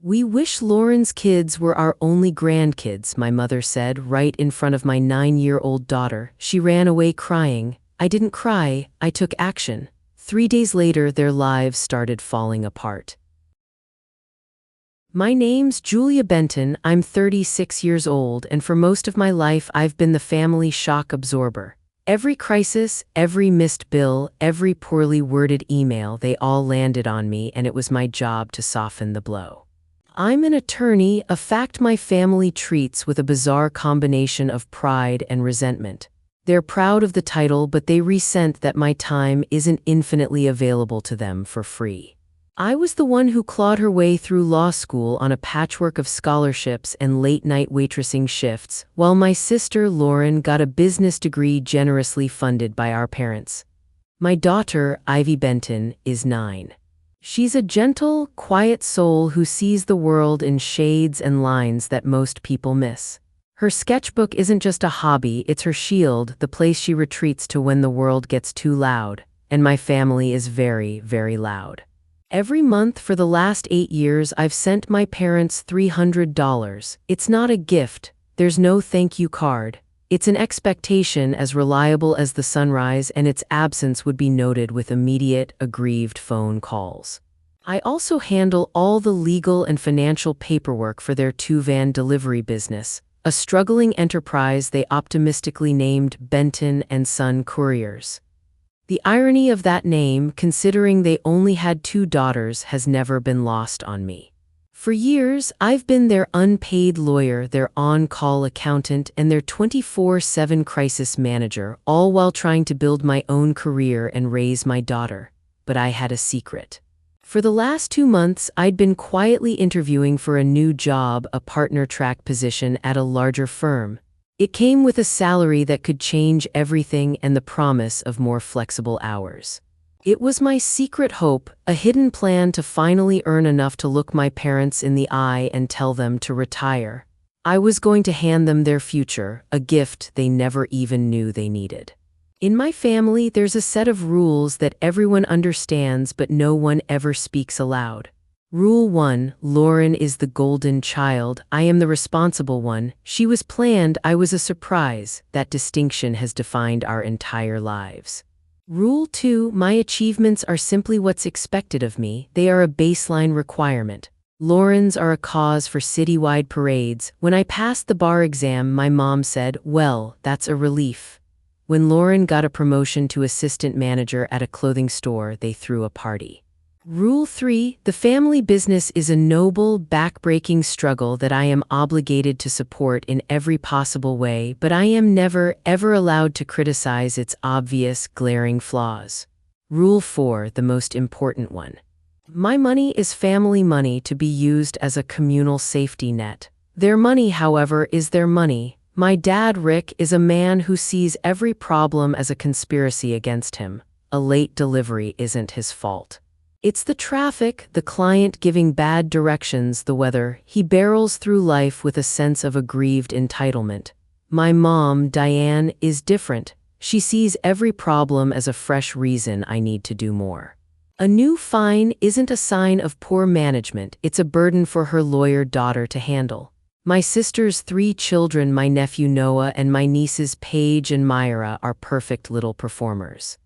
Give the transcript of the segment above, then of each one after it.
We wish Lauren's kids were our only grandkids, my mother said, right in front of my 9-year-old daughter. She ran away crying. I didn't cry, I took action. 3 days later, their lives started falling apart. My name's Julia Benton, I'm 36 years old, and for most of my life I've been the family shock absorber. Every crisis, every missed bill, every poorly worded email, they all landed on me, and it was my job to soften the blow. I'm an attorney, a fact my family treats with a bizarre combination of pride and resentment. They're proud of the title, but they resent that my time isn't infinitely available to them for free. I was the one who clawed her way through law school on a patchwork of scholarships and late-night waitressing shifts, while my sister Lauren got a business degree generously funded by our parents. My daughter, Ivy Benton, is 9. She's a gentle, quiet soul who sees the world in shades and lines that most people miss. Her sketchbook isn't just a hobby, it's her shield, the place she retreats to when the world gets too loud. And my family is very, very loud. Every month for the last 8 years, I've sent my parents $300. It's not a gift, there's no thank you card. It's an expectation as reliable as the sunrise, and its absence would be noted with immediate, aggrieved phone calls. I also handle all the legal and financial paperwork for their 2-van delivery business, a struggling enterprise they optimistically named Benton and Son Couriers. The irony of that name, considering they only had 2 daughters, has never been lost on me. For years, I've been their unpaid lawyer, their on-call accountant, and their 24/7 crisis manager, all while trying to build my own career and raise my daughter. But I had a secret. For the last 2 months, I'd been quietly interviewing for a new job, a partner-track position at a larger firm. It came with a salary that could change everything and the promise of more flexible hours. It was my secret hope, a hidden plan to finally earn enough to look my parents in the eye and tell them to retire. I was going to hand them their future, a gift they never even knew they needed. In my family, there's a set of rules that everyone understands but no one ever speaks aloud. Rule 1, Lauren is the golden child, I am the responsible one. She was planned, I was a surprise. That distinction has defined our entire lives. Rule 2, my achievements are simply what's expected of me, they are a baseline requirement. Lauren's are a cause for citywide parades. When I passed the bar exam, my mom said, "Well, that's a relief." When Lauren got a promotion to assistant manager at a clothing store, they threw a party. Rule 3, the family business is a noble, back-breaking struggle that I am obligated to support in every possible way, but I am never, ever allowed to criticize its obvious, glaring flaws. Rule 4, the most important one. My money is family money to be used as a communal safety net. Their money, however, is their money. My dad, Rick, is a man who sees every problem as a conspiracy against him. A late delivery isn't his fault. It's the traffic, the client giving bad directions, the weather. He barrels through life with a sense of aggrieved entitlement. My mom, Diane, is different. She sees every problem as a fresh reason I need to do more. A new fine isn't a sign of poor management, it's a burden for her lawyer daughter to handle. My sister's 3 children, my nephew Noah and my nieces Paige and Myra, are perfect little performers.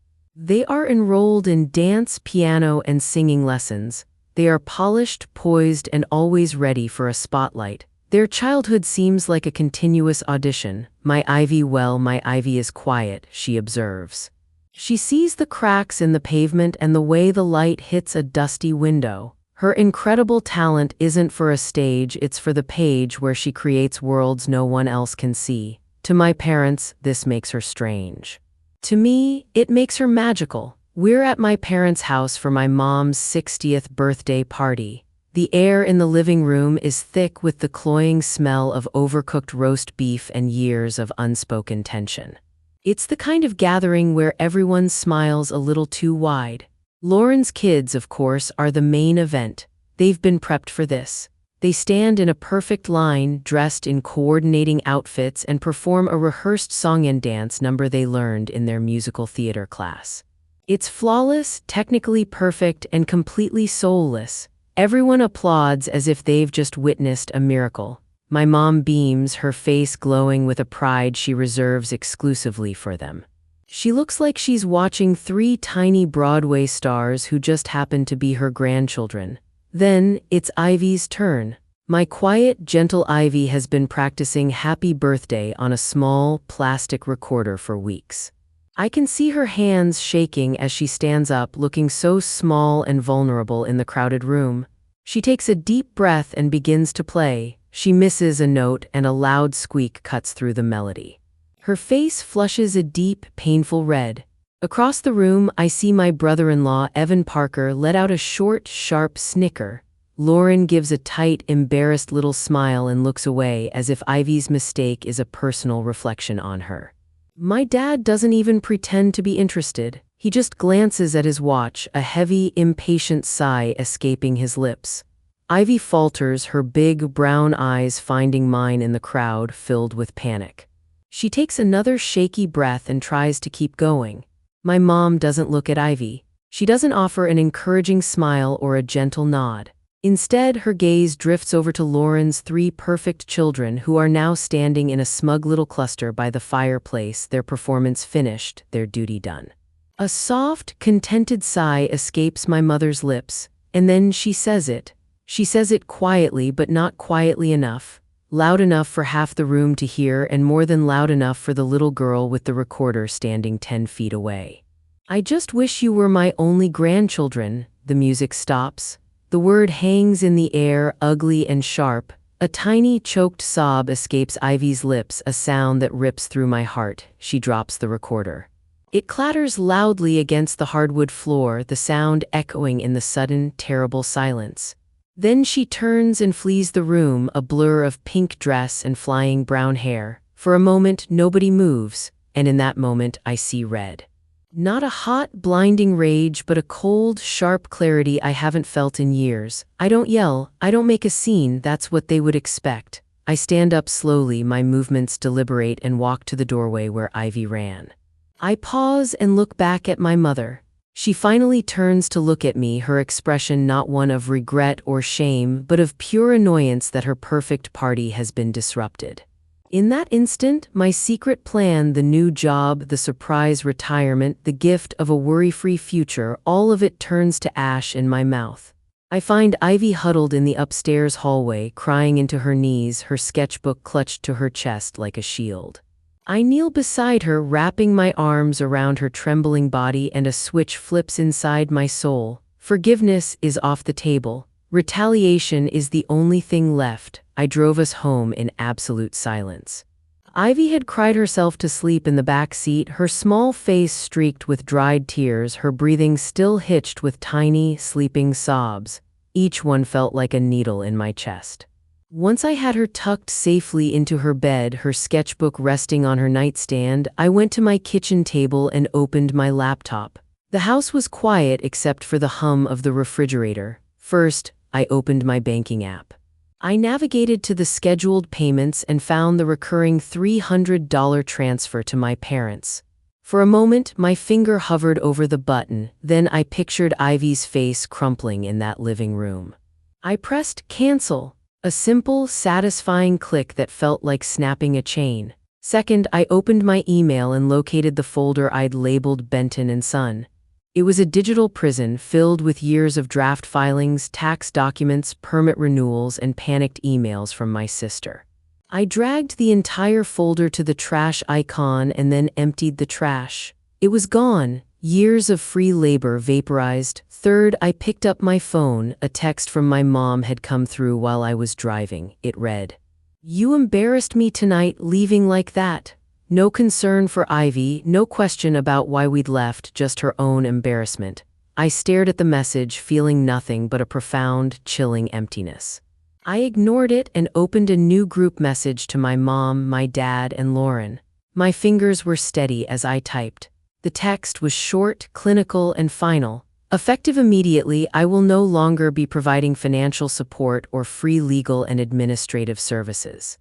They are enrolled in dance, piano, and singing lessons. They are polished, poised, and always ready for a spotlight. Their childhood seems like a continuous audition. My Ivy is quiet, she observes. She sees the cracks in the pavement and the way the light hits a dusty window. Her incredible talent isn't for a stage, it's for the page where she creates worlds no one else can see. To my parents, this makes her strange. To me, it makes her magical. We're at my parents' house for my mom's 60th birthday party. The air in the living room is thick with the cloying smell of overcooked roast beef and years of unspoken tension. It's the kind of gathering where everyone smiles a little too wide. Lauren's kids, of course, are the main event. They've been prepped for this. They stand in a perfect line, dressed in coordinating outfits, and perform a rehearsed song and dance number they learned in their musical theater class. It's flawless, technically perfect, and completely soulless. Everyone applauds as if they've just witnessed a miracle. My mom beams, her face glowing with a pride she reserves exclusively for them. She looks like she's watching 3 tiny Broadway stars who just happen to be her grandchildren. Then, it's Ivy's turn. My quiet, gentle Ivy has been practicing Happy Birthday on a small, plastic recorder for weeks. I can see her hands shaking as she stands up, looking so small and vulnerable in the crowded room. She takes a deep breath and begins to play. She misses a note and a loud squeak cuts through the melody. Her face flushes a deep, painful red. Across the room, I see my brother-in-law, Evan Parker, let out a short, sharp snicker. Lauren gives a tight, embarrassed little smile and looks away as if Ivy's mistake is a personal reflection on her. My dad doesn't even pretend to be interested. He just glances at his watch, a heavy, impatient sigh escaping his lips. Ivy falters, her big, brown eyes finding mine in the crowd, filled with panic. She takes another shaky breath and tries to keep going. My mom doesn't look at Ivy. She doesn't offer an encouraging smile or a gentle nod. Instead, her gaze drifts over to Lauren's 3 perfect children who are now standing in a smug little cluster by the fireplace, their performance finished, their duty done. A soft, contented sigh escapes my mother's lips, and then she says it. She says it quietly, but not quietly enough. Loud enough for half the room to hear and more than loud enough for the little girl with the recorder standing 10 feet away. I just wish you were my only grandchildren. The music stops. The word hangs in the air, ugly and sharp. A tiny, choked sob escapes Ivy's lips, a sound that rips through my heart. She drops the recorder. It clatters loudly against the hardwood floor, the sound echoing in the sudden, terrible silence. Then she turns and flees the room, a blur of pink dress and flying brown hair. For a moment, nobody moves, and in that moment, I see red. Not a hot, blinding rage, but a cold, sharp clarity I haven't felt in years. I don't yell, I don't make a scene, that's what they would expect. I stand up slowly, my movements deliberate, and walk to the doorway where Ivy ran. I pause and look back at my mother. She finally turns to look at me, her expression not one of regret or shame, but of pure annoyance that her perfect party has been disrupted. In that instant, my secret plan, the new job, the surprise retirement, the gift of a worry-free future, all of it turns to ash in my mouth. I find Ivy huddled in the upstairs hallway, crying into her knees, her sketchbook clutched to her chest like a shield. I kneel beside her, wrapping my arms around her trembling body, and a switch flips inside my soul. Forgiveness is off the table. Retaliation is the only thing left. I drove us home in absolute silence. Ivy had cried herself to sleep in the back seat, her small face streaked with dried tears, her breathing still hitched with tiny, sleeping sobs. Each one felt like a needle in my chest. Once I had her tucked safely into her bed, her sketchbook resting on her nightstand, I went to my kitchen table and opened my laptop. The house was quiet except for the hum of the refrigerator. First, I opened my banking app. I navigated to the scheduled payments and found the recurring $300 transfer to my parents. For a moment, my finger hovered over the button, then I pictured Ivy's face crumpling in that living room. I pressed cancel. A simple, satisfying click that felt like snapping a chain. Second, I opened my email and located the folder I'd labeled Benton and Son. It was a digital prison filled with years of draft filings, tax documents, permit renewals, and panicked emails from my sister. I dragged the entire folder to the trash icon and then emptied the trash. It was gone. Years of free labor vaporized. Third, I picked up my phone. A text from my mom had come through while I was driving. It read, "You embarrassed me tonight, leaving like that." No concern for Ivy, no question about why we'd left, just her own embarrassment. I stared at the message, feeling nothing but a profound, chilling emptiness. I ignored it and opened a new group message to my mom, my dad, and Lauren. My fingers were steady as I typed. The text was short, clinical, and final. Effective immediately, I will no longer be providing financial support or free legal and administrative services.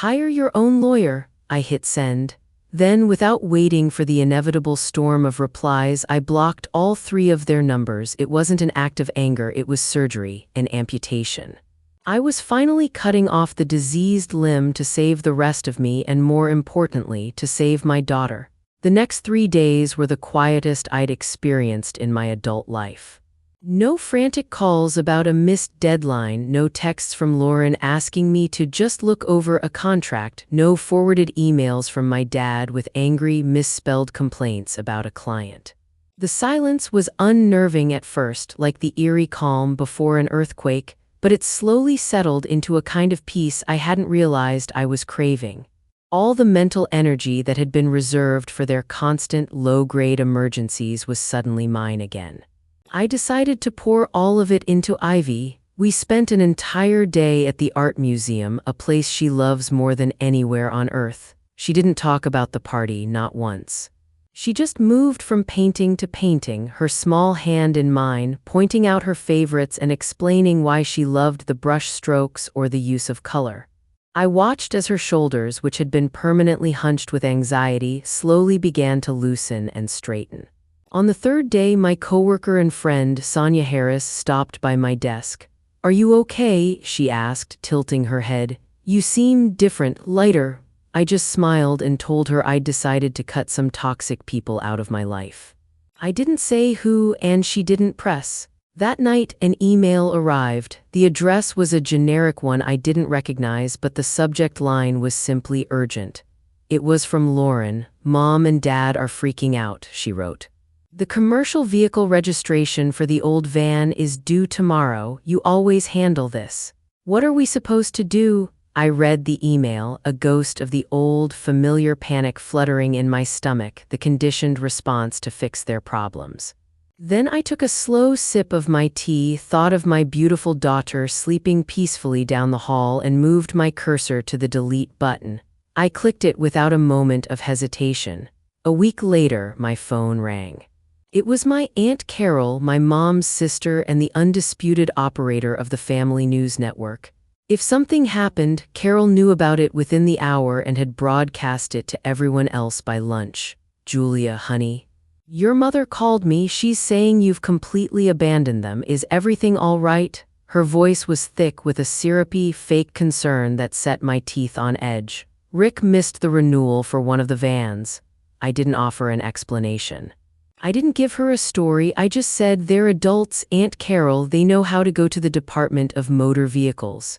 Hire your own lawyer. I hit send. Then, without waiting for the inevitable storm of replies, I blocked all 3 of their numbers. It wasn't an act of anger, it was surgery, an amputation. I was finally cutting off the diseased limb to save the rest of me and, more importantly, to save my daughter. The next 3 days were the quietest I'd experienced in my adult life. No frantic calls about a missed deadline, no texts from Lauren asking me to just look over a contract, no forwarded emails from my dad with angry, misspelled complaints about a client. The silence was unnerving at first, like the eerie calm before an earthquake, but it slowly settled into a kind of peace I hadn't realized I was craving. All the mental energy that had been reserved for their constant, low-grade emergencies was suddenly mine again. I decided to pour all of it into Ivy. We spent an entire day at the art museum, a place she loves more than anywhere on earth. She didn't talk about the party, not once. She just moved from painting to painting, her small hand in mine, pointing out her favorites and explaining why she loved the brush strokes or the use of color. I watched as her shoulders, which had been permanently hunched with anxiety, slowly began to loosen and straighten. On the 3rd day, my coworker and friend, Sonia Harris, stopped by my desk. "Are you okay?" she asked, tilting her head. "You seem different, lighter." I just smiled and told her I'd decided to cut some toxic people out of my life. I didn't say who, and she didn't press. That night, an email arrived. The address was a generic one I didn't recognize, but the subject line was simply urgent. It was from Lauren. "Mom and Dad are freaking out," she wrote. "The commercial vehicle registration for the old van is due tomorrow. You always handle this. What are we supposed to do?" I read the email, a ghost of the old, familiar panic fluttering in my stomach, the conditioned response to fix their problems. Then I took a slow sip of my tea, thought of my beautiful daughter sleeping peacefully down the hall, and moved my cursor to the delete button. I clicked it without a moment of hesitation. A week later, my phone rang. It was my Aunt Carol, my mom's sister and the undisputed operator of the family news network. If something happened, Carol knew about it within the hour and had broadcast it to everyone else by lunch. "Julia, honey, your mother called me. She's saying you've completely abandoned them. Is everything all right?" Her voice was thick with a syrupy, fake concern that set my teeth on edge. "Rick missed the renewal for one of the vans." I didn't offer an explanation. I didn't give her a story, I just said, "They're adults, Aunt Carol, they know how to go to the Department of Motor Vehicles."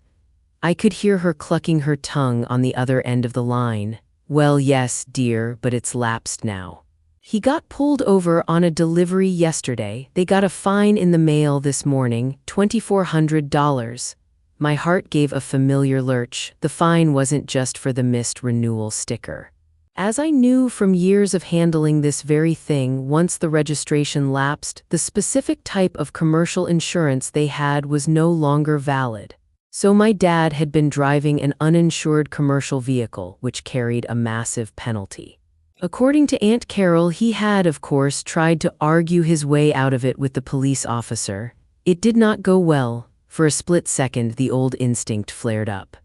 I could hear her clucking her tongue on the other end of the line. "Well, yes, dear, but it's lapsed now. He got pulled over on a delivery yesterday. They got a fine in the mail this morning, $2,400. My heart gave a familiar lurch. The fine wasn't just for the missed renewal sticker. As I knew from years of handling this very thing, once the registration lapsed, the specific type of commercial insurance they had was no longer valid. So my dad had been driving an uninsured commercial vehicle, which carried a massive penalty. According to Aunt Carol, he had, of course, tried to argue his way out of it with the police officer. It did not go well. For a split second, the old instinct flared up.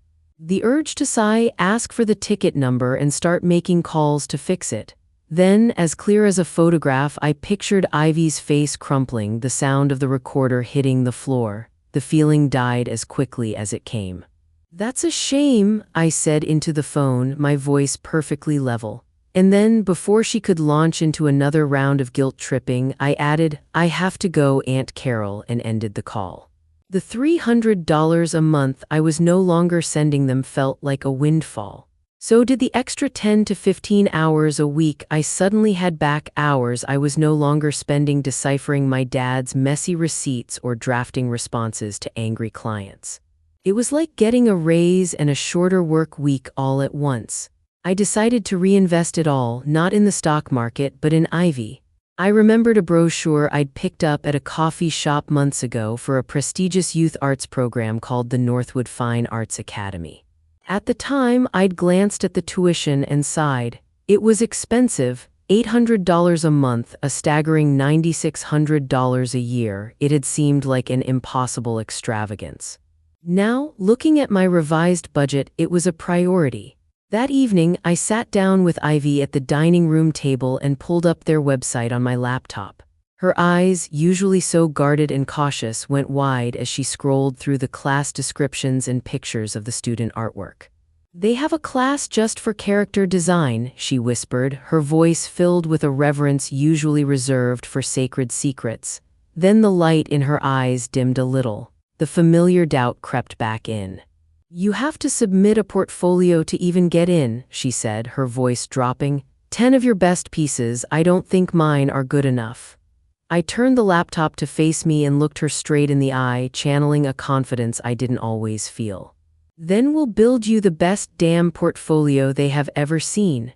The urge to sigh, ask for the ticket number, and start making calls to fix it. Then, as clear as a photograph, I pictured Ivy's face crumpling, the sound of the recorder hitting the floor. The feeling died as quickly as it came. "That's a shame," I said into the phone, my voice perfectly level. And then, before she could launch into another round of guilt-tripping, I added, "I have to go, Aunt Carol," and ended the call. The $300 a month I was no longer sending them felt like a windfall. So did the extra 10 to 15 hours a week I suddenly had back, hours I was no longer spending deciphering my dad's messy receipts or drafting responses to angry clients. It was like getting a raise and a shorter work week all at once. I decided to reinvest it all, not in the stock market, but in Ivy. I remembered a brochure I'd picked up at a coffee shop months ago for a prestigious youth arts program called the Northwood Fine Arts Academy. At the time, I'd glanced at the tuition and sighed. It was expensive, $800 a month, a staggering $9,600 a year. It had seemed like an impossible extravagance. Now, looking at my revised budget, it was a priority. That evening, I sat down with Ivy at the dining room table and pulled up their website on my laptop. Her eyes, usually so guarded and cautious, went wide as she scrolled through the class descriptions and pictures of the student artwork. "They have a class just for character design," she whispered, her voice filled with a reverence usually reserved for sacred secrets. Then the light in her eyes dimmed a little. The familiar doubt crept back in. "You have to submit a portfolio to even get in," she said, her voice dropping. 10 of your best pieces, I don't think mine are good enough." I turned the laptop to face me and looked her straight in the eye, channeling a confidence I didn't always feel. "Then we'll build you the best damn portfolio they have ever seen."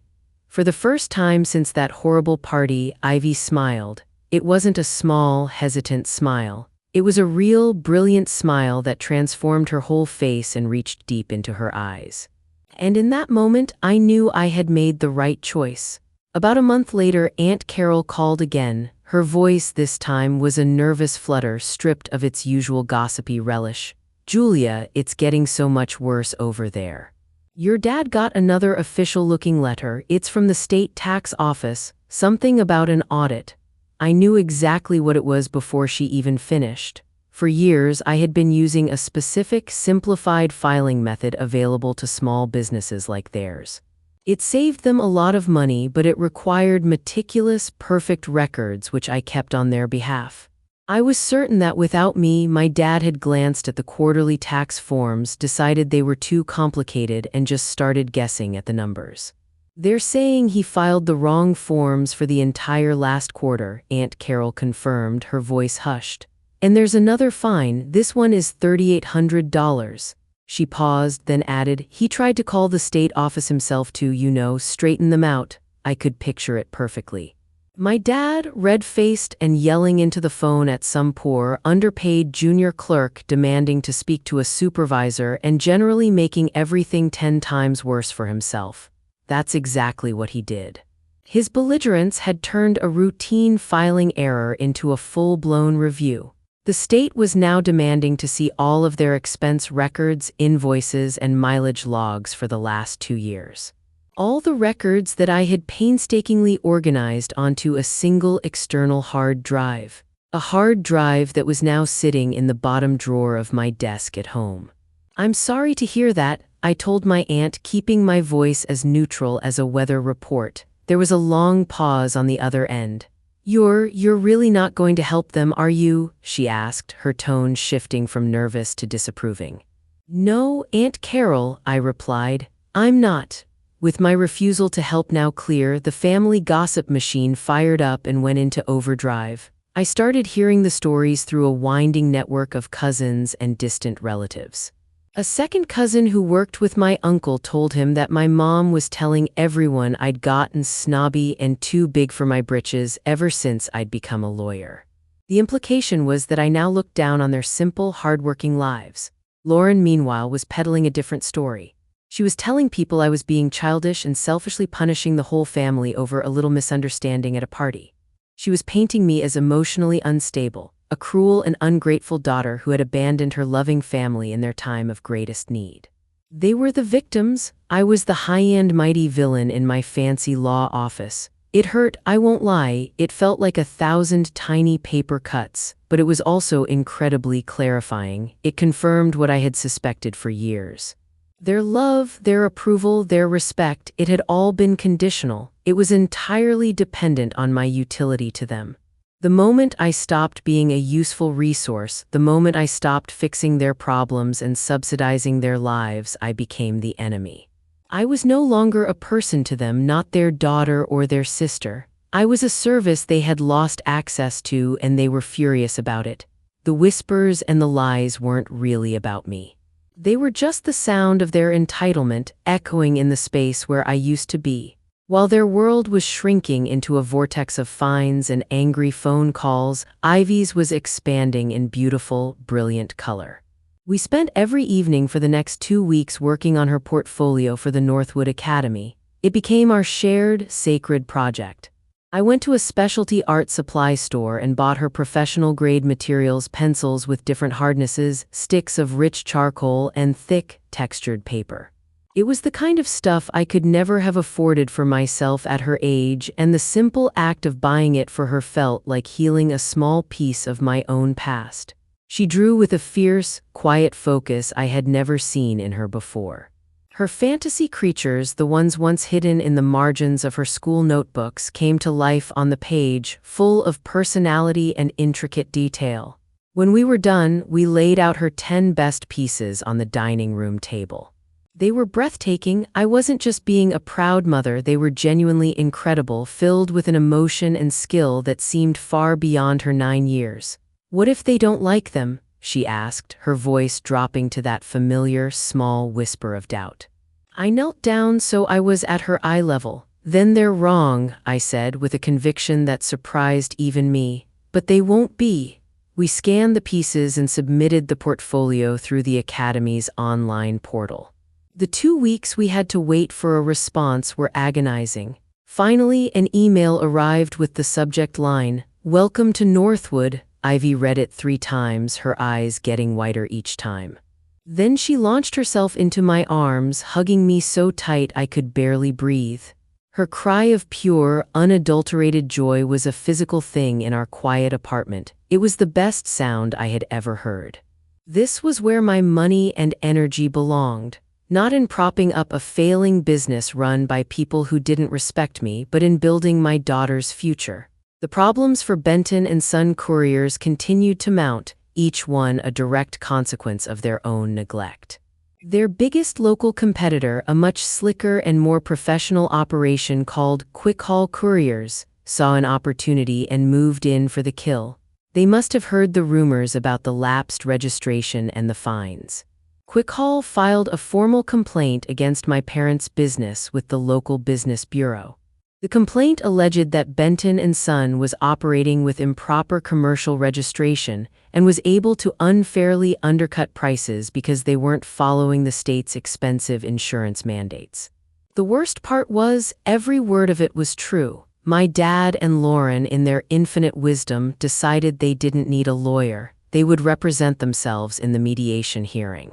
For the first time since that horrible party, Ivy smiled. It wasn't a small, hesitant smile. It was a real, brilliant smile that transformed her whole face and reached deep into her eyes. And in that moment, I knew I had made the right choice. About a month later, Aunt Carol called again. Her voice this time was a nervous flutter stripped of its usual gossipy relish. "Julia, it's getting so much worse over there. Your dad got another official-looking letter. It's from the state tax office, something about an audit." I knew exactly what it was before she even finished. For years, I had been using a specific, simplified filing method available to small businesses like theirs. It saved them a lot of money, but it required meticulous, perfect records which I kept on their behalf. I was certain that without me, my dad had glanced at the quarterly tax forms, decided they were too complicated, and just started guessing at the numbers. "They're saying he filed the wrong forms for the entire last quarter," Aunt Carol confirmed, her voice hushed. "And there's another fine. This one is $3,800. She paused, then added, "He tried to call the state office himself to, straighten them out." I could picture it perfectly. My dad, red-faced and yelling into the phone at some poor, underpaid junior clerk demanding to speak to a supervisor and generally making everything 10 times worse for himself. That's exactly what he did. His belligerence had turned a routine filing error into a full-blown review. The state was now demanding to see all of their expense records, invoices, and mileage logs for the last 2 years. All the records that I had painstakingly organized onto a single external hard drive. A hard drive that was now sitting in the bottom drawer of my desk at home. "I'm sorry to hear that," I told my aunt, keeping my voice as neutral as a weather report. There was a long pause on the other end. You're really not going to help them, are you?" she asked, her tone shifting from nervous to disapproving. "No, Aunt Carol," I replied. "I'm not." With my refusal to help now clear, the family gossip machine fired up and went into overdrive. I started hearing the stories through a winding network of cousins and distant relatives. A second cousin who worked with my uncle told him that my mom was telling everyone I'd gotten snobby and too big for my britches ever since I'd become a lawyer. The implication was that I now looked down on their simple, hardworking lives. Lauren, meanwhile, was peddling a different story. She was telling people I was being childish and selfishly punishing the whole family over a little misunderstanding at a party. She was painting me as emotionally unstable, a cruel and ungrateful daughter who had abandoned her loving family in their time of greatest need. They were the victims. I was the high-end mighty villain in my fancy law office. It hurt, I won't lie. It felt like 1,000 tiny paper cuts, but it was also incredibly clarifying. It confirmed what I had suspected for years. Their love, their approval, their respect, it had all been conditional. It was entirely dependent on my utility to them. The moment I stopped being a useful resource, the moment I stopped fixing their problems and subsidizing their lives, I became the enemy. I was no longer a person to them, not their daughter or their sister. I was a service they had lost access to, and they were furious about it. The whispers and the lies weren't really about me. They were just the sound of their entitlement echoing in the space where I used to be. While their world was shrinking into a vortex of fines and angry phone calls, Ivy's was expanding in beautiful, brilliant color. We spent every evening for the next 2 weeks working on her portfolio for the Northwood Academy. It became our shared, sacred project. I went to a specialty art supply store and bought her professional-grade materials, pencils with different hardnesses, sticks of rich charcoal, and thick, textured paper. It was the kind of stuff I could never have afforded for myself at her age, and the simple act of buying it for her felt like healing a small piece of my own past. She drew with a fierce, quiet focus I had never seen in her before. Her fantasy creatures, the ones once hidden in the margins of her school notebooks, came to life on the page, full of personality and intricate detail. When we were done, we laid out her 10 best pieces on the dining room table. They were breathtaking. I wasn't just being a proud mother, they were genuinely incredible, filled with an emotion and skill that seemed far beyond her 9 years. "What if they don't like them?" she asked, her voice dropping to that familiar, small whisper of doubt. I knelt down so I was at her eye level. "Then they're wrong," I said with a conviction that surprised even me. "But they won't be." We scanned the pieces and submitted the portfolio through the Academy's online portal. The 2 weeks we had to wait for a response were agonizing. Finally, an email arrived with the subject line, "Welcome to Northwood." Ivy read it 3 times, her eyes getting wider each time. Then she launched herself into my arms, hugging me so tight I could barely breathe. Her cry of pure, unadulterated joy was a physical thing in our quiet apartment. It was the best sound I had ever heard. This was where my money and energy belonged. Not in propping up a failing business run by people who didn't respect me, but in building my daughter's future. The problems for Benton and Son couriers continued to mount, each one a direct consequence of their own neglect. Their biggest local competitor, a much slicker and more professional operation called Quick Haul Couriers, saw an opportunity and moved in for the kill. They must have heard the rumors about the lapsed registration and the fines. Quick Haul filed a formal complaint against my parents' business with the local business bureau. The complaint alleged that Benton and Son was operating with improper commercial registration and was able to unfairly undercut prices because they weren't following the state's expensive insurance mandates. The worst part was, every word of it was true. My dad and Lauren, in their infinite wisdom, decided they didn't need a lawyer. They would represent themselves in the mediation hearing.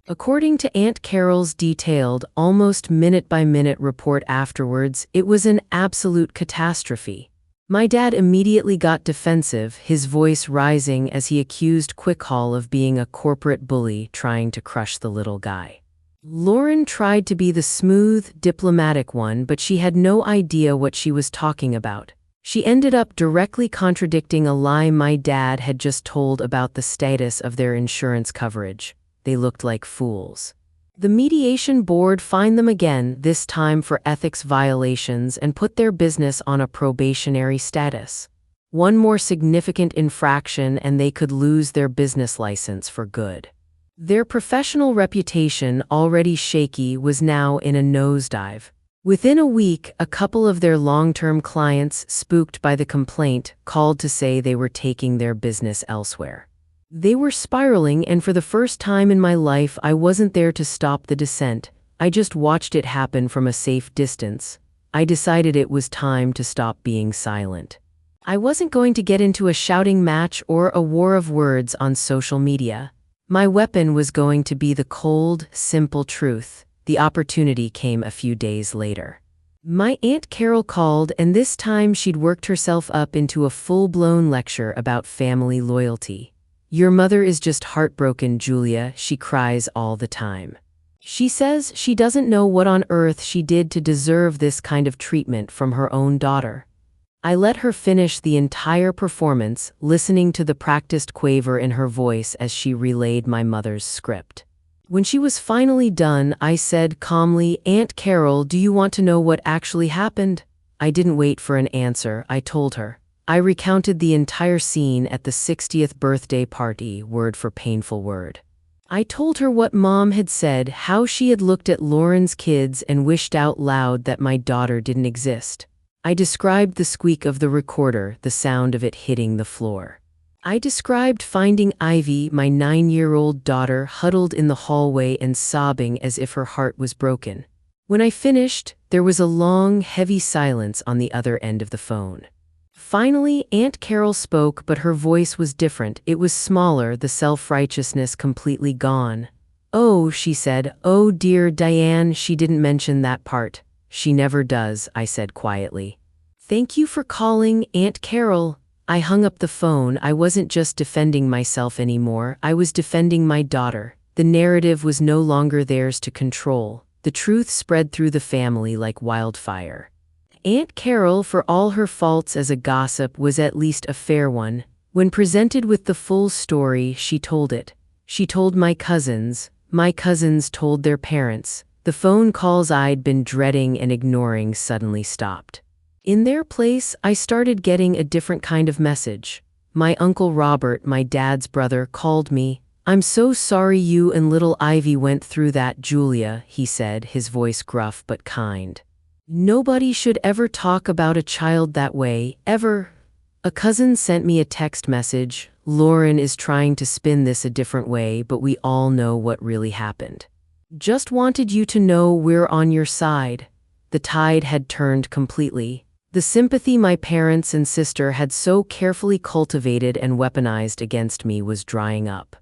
According to Aunt Carol's detailed, almost minute-by-minute report afterwards, it was an absolute catastrophe. My dad immediately got defensive, his voice rising as he accused Quick Haul of being a corporate bully trying to crush the little guy. Lauren tried to be the smooth, diplomatic one, but she had no idea what she was talking about. She ended up directly contradicting a lie my dad had just told about the status of their insurance coverage. They looked like fools. The mediation board fined them again, this time for ethics violations, and put their business on a probationary status. One more significant infraction and they could lose their business license for good. Their professional reputation, already shaky, was now in a nosedive. Within a week, a couple of their long-term clients, spooked by the complaint, called to say they were taking their business elsewhere. They were spiraling, and for the first time in my life, I wasn't there to stop the descent. I just watched it happen from a safe distance. I decided it was time to stop being silent. I wasn't going to get into a shouting match or a war of words on social media. My weapon was going to be the cold, simple truth. The opportunity came a few days later. My Aunt Carol called, and this time she'd worked herself up into a full-blown lecture about family loyalty. "Your mother is just heartbroken, Julia. She cries all the time. She says she doesn't know what on earth she did to deserve this kind of treatment from her own daughter." I let her finish the entire performance, listening to the practiced quaver in her voice as she relayed my mother's script. When she was finally done, I said calmly, "Aunt Carol, do you want to know what actually happened?" I didn't wait for an answer. I told her. I recounted the entire scene at the 60th birthday party, word for painful word. I told her what Mom had said, how she had looked at Lauren's kids and wished out loud that my daughter didn't exist. I described the squeak of the recorder, the sound of it hitting the floor. I described finding Ivy, my 9-year-old daughter, huddled in the hallway and sobbing as if her heart was broken. When I finished, there was a long, heavy silence on the other end of the phone. Finally, Aunt Carol spoke, but her voice was different. It was smaller, the self-righteousness completely gone. "Oh," she said. "Oh dear, Diane, she didn't mention that part." "She never does," I said quietly. "Thank you for calling, Aunt Carol." I hung up the phone. I wasn't just defending myself anymore, I was defending my daughter. The narrative was no longer theirs to control. The truth spread through the family like wildfire. Aunt Carol, for all her faults as a gossip, was at least a fair one. When presented with the full story, she told it. She told my cousins told their parents. The phone calls I'd been dreading and ignoring suddenly stopped. In their place, I started getting a different kind of message. My Uncle Robert, my dad's brother, called me. "I'm so sorry you and little Ivy went through that, Julia," he said, his voice gruff but kind. "Nobody should ever talk about a child that way, ever." A cousin sent me a text message. "Lauren is trying to spin this a different way, but we all know what really happened. Just wanted you to know we're on your side." The tide had turned completely. The sympathy my parents and sister had so carefully cultivated and weaponized against me was drying up.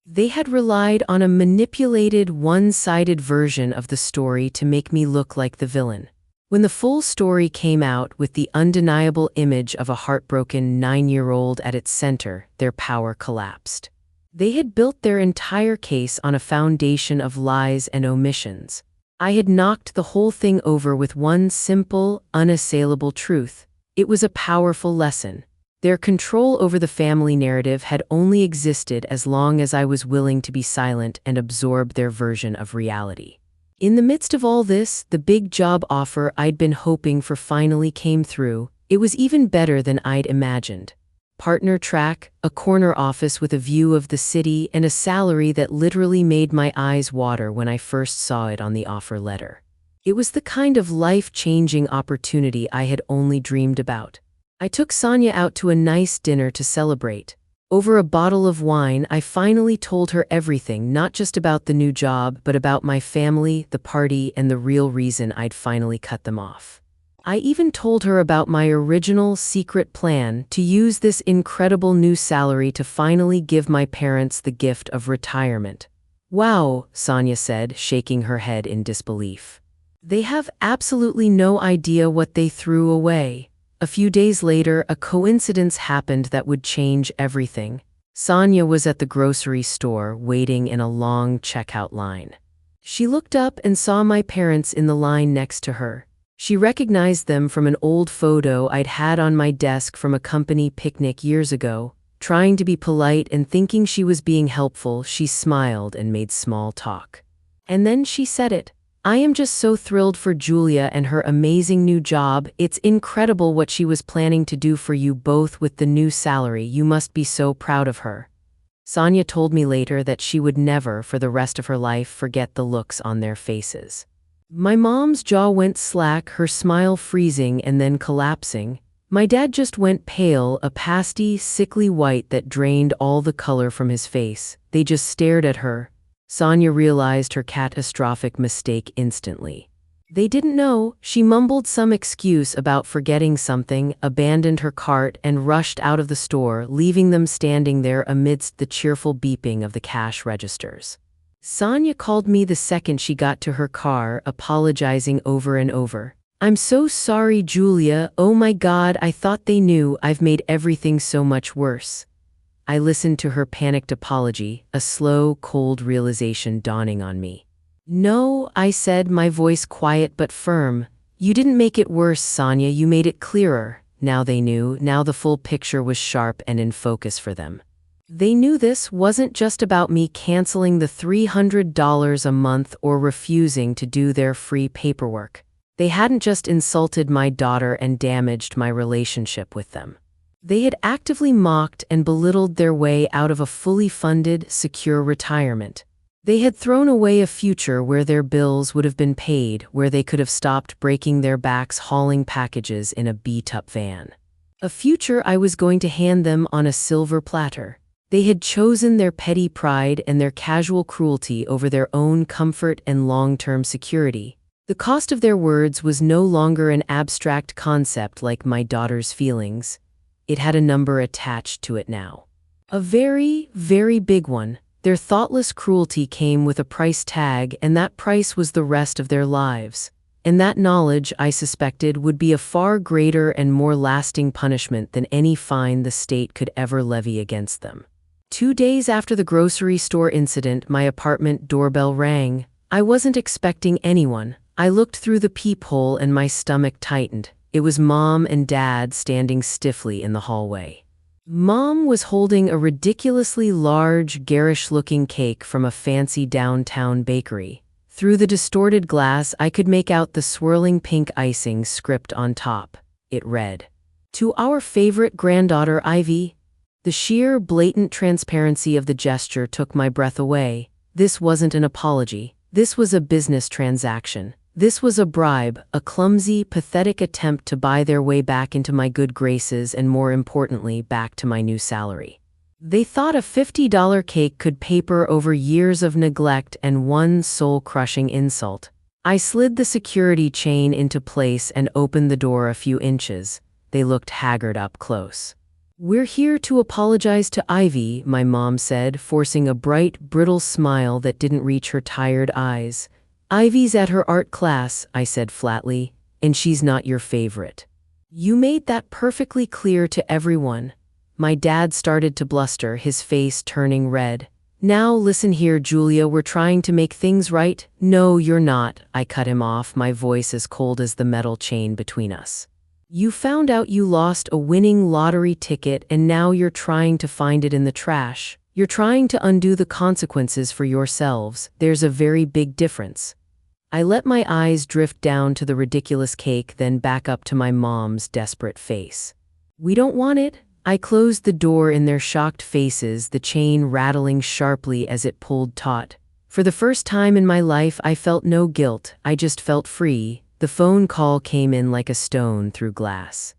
They had relied on a manipulated, one-sided version of the story to make me look like the villain. When the full story came out with the undeniable image of a heartbroken 9-year-old at its center, their power collapsed. They had built their entire case on a foundation of lies and omissions. I had knocked the whole thing over with one simple, unassailable truth. It was a powerful lesson. Their control over the family narrative had only existed as long as I was willing to be silent and absorb their version of reality. In the midst of all this, the big job offer I'd been hoping for finally came through. It was even better than I'd imagined. Partner track, a corner office with a view of the city, and a salary that literally made my eyes water when I first saw it on the offer letter. It was the kind of life-changing opportunity I had only dreamed about. I took Sonia out to a nice dinner to celebrate. Over a bottle of wine, I finally told her everything, not just about the new job, but about my family, the party, and the real reason I'd finally cut them off. I even told her about my original secret plan to use this incredible new salary to finally give my parents the gift of retirement. "Wow," Sonia said, shaking her head in disbelief. "They have absolutely no idea what they threw away." A few days later, a coincidence happened that would change everything. Sonia was at the grocery store, waiting in a long checkout line. She looked up and saw my parents in the line next to her. She recognized them from an old photo I'd had on my desk from a company picnic years ago. Trying to be polite and thinking she was being helpful, she smiled and made small talk. And then she said it. "I am just so thrilled for Julia and her amazing new job. It's incredible what she was planning to do for you both with the new salary. You must be so proud of her." Sonia told me later that she would never, for the rest of her life, forget the looks on their faces. My mom's jaw went slack, her smile freezing and then collapsing. My dad just went pale, a pasty, sickly white that drained all the color from his face. They just stared at her. Sonia realized her catastrophic mistake instantly. They didn't know. She mumbled some excuse about forgetting something, abandoned her cart, and rushed out of the store, leaving them standing there amidst the cheerful beeping of the cash registers. Sonia called me the second she got to her car, apologizing over and over. "I'm so sorry, Julia. Oh my God, I thought they knew. I've made everything so much worse." I listened to her panicked apology, a slow, cold realization dawning on me. "No," I said, my voice quiet but firm. "You didn't make it worse, Sonia. You made it clearer." Now they knew. Now the full picture was sharp and in focus for them. They knew this wasn't just about me canceling the $300 a month or refusing to do their free paperwork. They hadn't just insulted my daughter and damaged my relationship with them. They had actively mocked and belittled their way out of a fully funded, secure retirement. They had thrown away a future where their bills would have been paid, where they could have stopped breaking their backs hauling packages in a beat-up van. A future I was going to hand them on a silver platter. They had chosen their petty pride and their casual cruelty over their own comfort and long-term security. The cost of their words was no longer an abstract concept like my daughter's feelings. It had a number attached to it now. A very, very big one. Their thoughtless cruelty came with a price tag, and that price was the rest of their lives. And that knowledge, I suspected, would be a far greater and more lasting punishment than any fine the state could ever levy against them. 2 days after the grocery store incident, my apartment doorbell rang. I wasn't expecting anyone. I looked through the peephole and my stomach tightened. It was Mom and Dad standing stiffly in the hallway. Mom was holding a ridiculously large, garish-looking cake from a fancy downtown bakery. Through the distorted glass, I could make out the swirling pink icing script on top. It read, "To our favorite granddaughter, Ivy." The sheer, blatant transparency of the gesture took my breath away. This wasn't an apology. This was a business transaction. This was a bribe, a clumsy, pathetic attempt to buy their way back into my good graces and, more importantly, back to my new salary. They thought a $50 cake could paper over years of neglect and one soul-crushing insult. I slid the security chain into place and opened the door a few inches. They looked haggard up close. "We're here to apologize to Ivy," my mom said, forcing a bright, brittle smile that didn't reach her tired eyes. "Ivy's at her art class," I said flatly, "and she's not your favorite." "You made that perfectly clear to everyone." My dad started to bluster, his face turning red. "Now listen here, Julia, we're trying to make things right." "No, you're not," I cut him off, my voice as cold as the metal chain between us. "You found out you lost a winning lottery ticket and now you're trying to find it in the trash. You're trying to undo the consequences for yourselves. There's a very big difference." I let my eyes drift down to the ridiculous cake, then back up to my mom's desperate face. "We don't want it." I closed the door in their shocked faces, the chain rattling sharply as it pulled taut. For the first time in my life, I felt no guilt. I just felt free. The phone call came in like a stone through glass.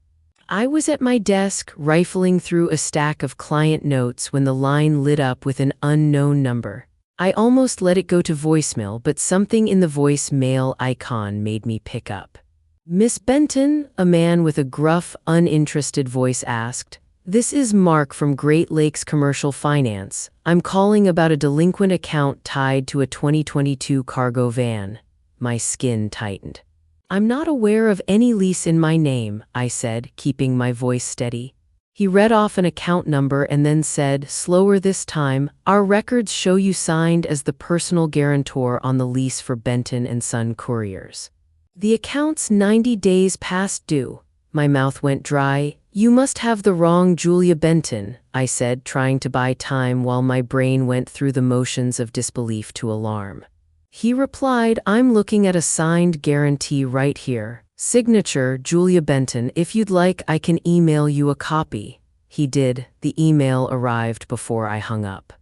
I was at my desk, rifling through a stack of client notes when the line lit up with an unknown number. I almost let it go to voicemail, but something in the voicemail icon made me pick up. "Miss Benton?" a man with a gruff, uninterested voice asked. "This is Mark from Great Lakes Commercial Finance. I'm calling about a delinquent account tied to a 2022 cargo van." My skin tightened. "I'm not aware of any lease in my name," I said, keeping my voice steady. He read off an account number and then said, slower this time, "Our records show you signed as the personal guarantor on the lease for Benton and Son Couriers. The account's 90 days past due." My mouth went dry. "You must have the wrong Julia Benton," I said, trying to buy time while my brain went through the motions of disbelief to alarm. He replied, "I'm looking at a signed guarantee right here. Signature, Julia Benton. If you'd like, I can email you a copy." He did. The email arrived before I hung up.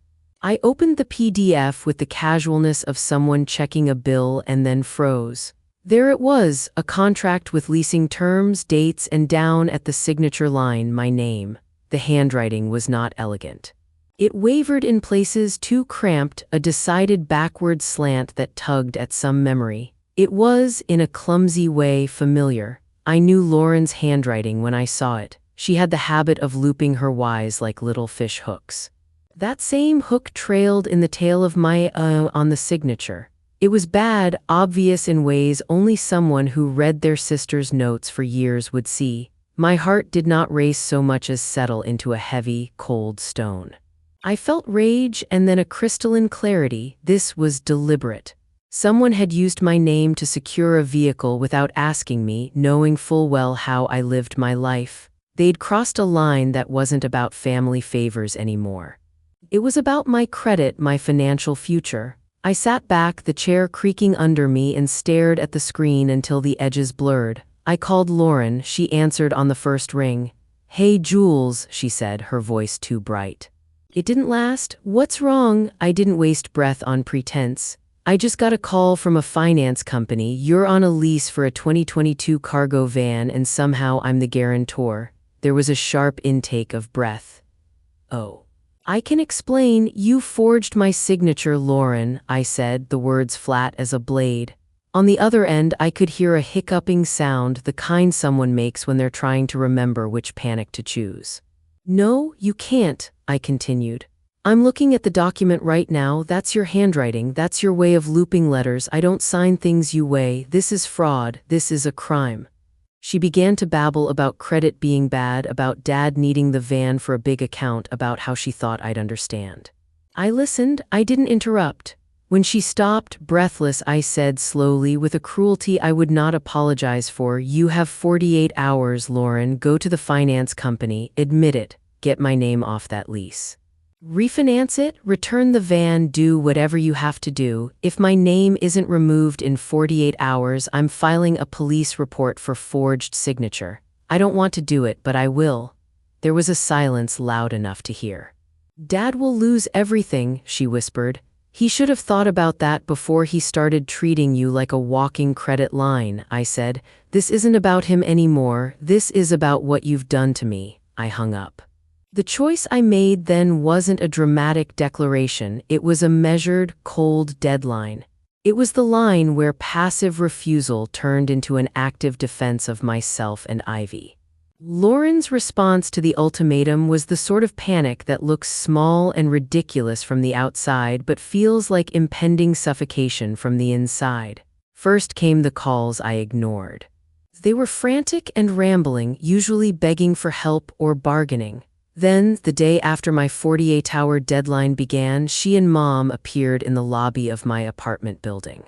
I opened the PDF with the casualness of someone checking a bill and then froze. There it was, a contract with leasing terms, dates, and down at the signature line, my name. The handwriting was not elegant. It wavered in places, too cramped, a decided backward slant that tugged at some memory. It was, in a clumsy way, familiar. I knew Lauren's handwriting when I saw it. She had the habit of looping her Y's like little fish hooks. That same hook trailed in the tail of my on the signature. It was bad, obvious in ways only someone who read their sister's notes for years would see. My heart did not race so much as settle into a heavy, cold stone. I felt rage and then a crystalline clarity. This was deliberate. Someone had used my name to secure a vehicle without asking me, knowing full well how I lived my life. They'd crossed a line that wasn't about family favors anymore. It was about my credit, my financial future. I sat back, the chair creaking under me, and stared at the screen until the edges blurred. I called Lauren. She answered on the first ring. "Hey, Jules," she said, her voice too bright. It didn't last. "What's wrong?" I didn't waste breath on pretense. "I just got a call from a finance company. You're on a lease for a 2022 cargo van and somehow I'm the guarantor." There was a sharp intake of breath. "Oh. I can explain. You forged my signature, Lauren," I said, the words flat as a blade. On the other end, I could hear a hiccuping sound, the kind someone makes when they're trying to remember which panic to choose. "No, you can't," I continued. I'm looking at the document right now. That's your handwriting. That's your way of looping letters. I don't sign things you weigh. This is fraud. This is a crime. She began to babble about credit being bad, about Dad needing the van for a big account, about how she thought I'd understand. I listened. I didn't interrupt. When she stopped, breathless, I said slowly, with a cruelty I would not apologize for, "You have 48 hours, Lauren. Go to the finance company. Admit it. Get my name off that lease. Refinance it, return the van, do whatever you have to do. If my name isn't removed in 48 hours, I'm filing a police report for forged signature. I don't want to do it, but I will." There was a silence loud enough to hear. "Dad will lose everything," she whispered. "He should have thought about that before he started treating you like a walking credit line," I said. "This isn't about him anymore. This is about what you've done to me." I hung up. The choice I made then wasn't a dramatic declaration. It was a measured, cold deadline. It was the line where passive refusal turned into an active defense of myself and Ivy. Lauren's response to the ultimatum was the sort of panic that looks small and ridiculous from the outside but feels like impending suffocation from the inside. First came the calls I ignored. They were frantic and rambling, usually begging for help or bargaining. Then, the day after my 48-hour deadline began, she and Mom appeared in the lobby of my apartment building.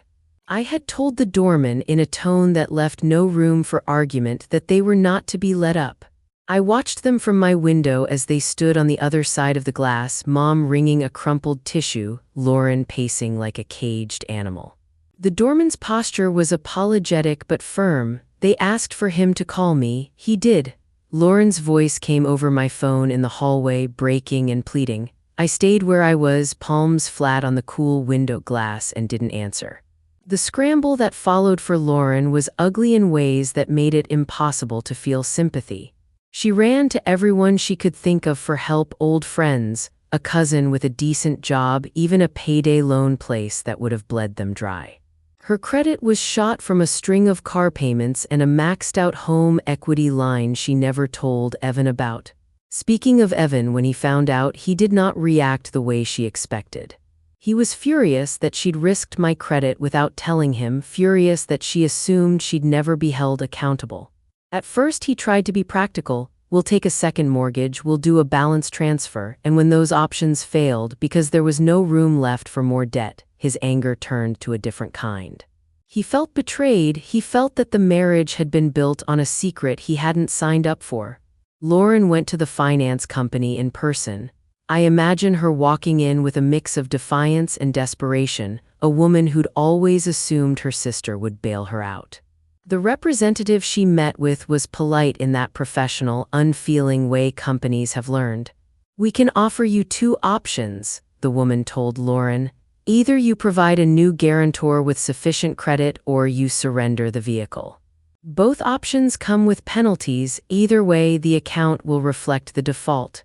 I had told the doorman in a tone that left no room for argument that they were not to be let up. I watched them from my window as they stood on the other side of the glass, Mom wringing a crumpled tissue, Lauren pacing like a caged animal. The doorman's posture was apologetic but firm. They asked for him to call me. He did. Lauren's voice came over my phone in the hallway, breaking and pleading. I stayed where I was, palms flat on the cool window glass, and didn't answer. The scramble that followed for Lauren was ugly in ways that made it impossible to feel sympathy. She ran to everyone she could think of for help: old friends, a cousin with a decent job, even a payday loan place that would have bled them dry. Her credit was shot from a string of car payments and a maxed-out home equity line she never told Evan about. Speaking of Evan, when he found out, he did not react the way she expected. He was furious that she'd risked my credit without telling him, furious that she assumed she'd never be held accountable. At first he tried to be practical. "We'll take a second mortgage, we'll do a balance transfer," and when those options failed because there was no room left for more debt, his anger turned to a different kind. He felt betrayed. He felt that the marriage had been built on a secret he hadn't signed up for. Lauren went to the finance company in person. I imagine her walking in with a mix of defiance and desperation, a woman who'd always assumed her sister would bail her out. The representative she met with was polite in that professional, unfeeling way companies have learned. "We can offer you two options," the woman told Lauren. "Either you provide a new guarantor with sufficient credit or you surrender the vehicle. Both options come with penalties. Either way, the account will reflect the default."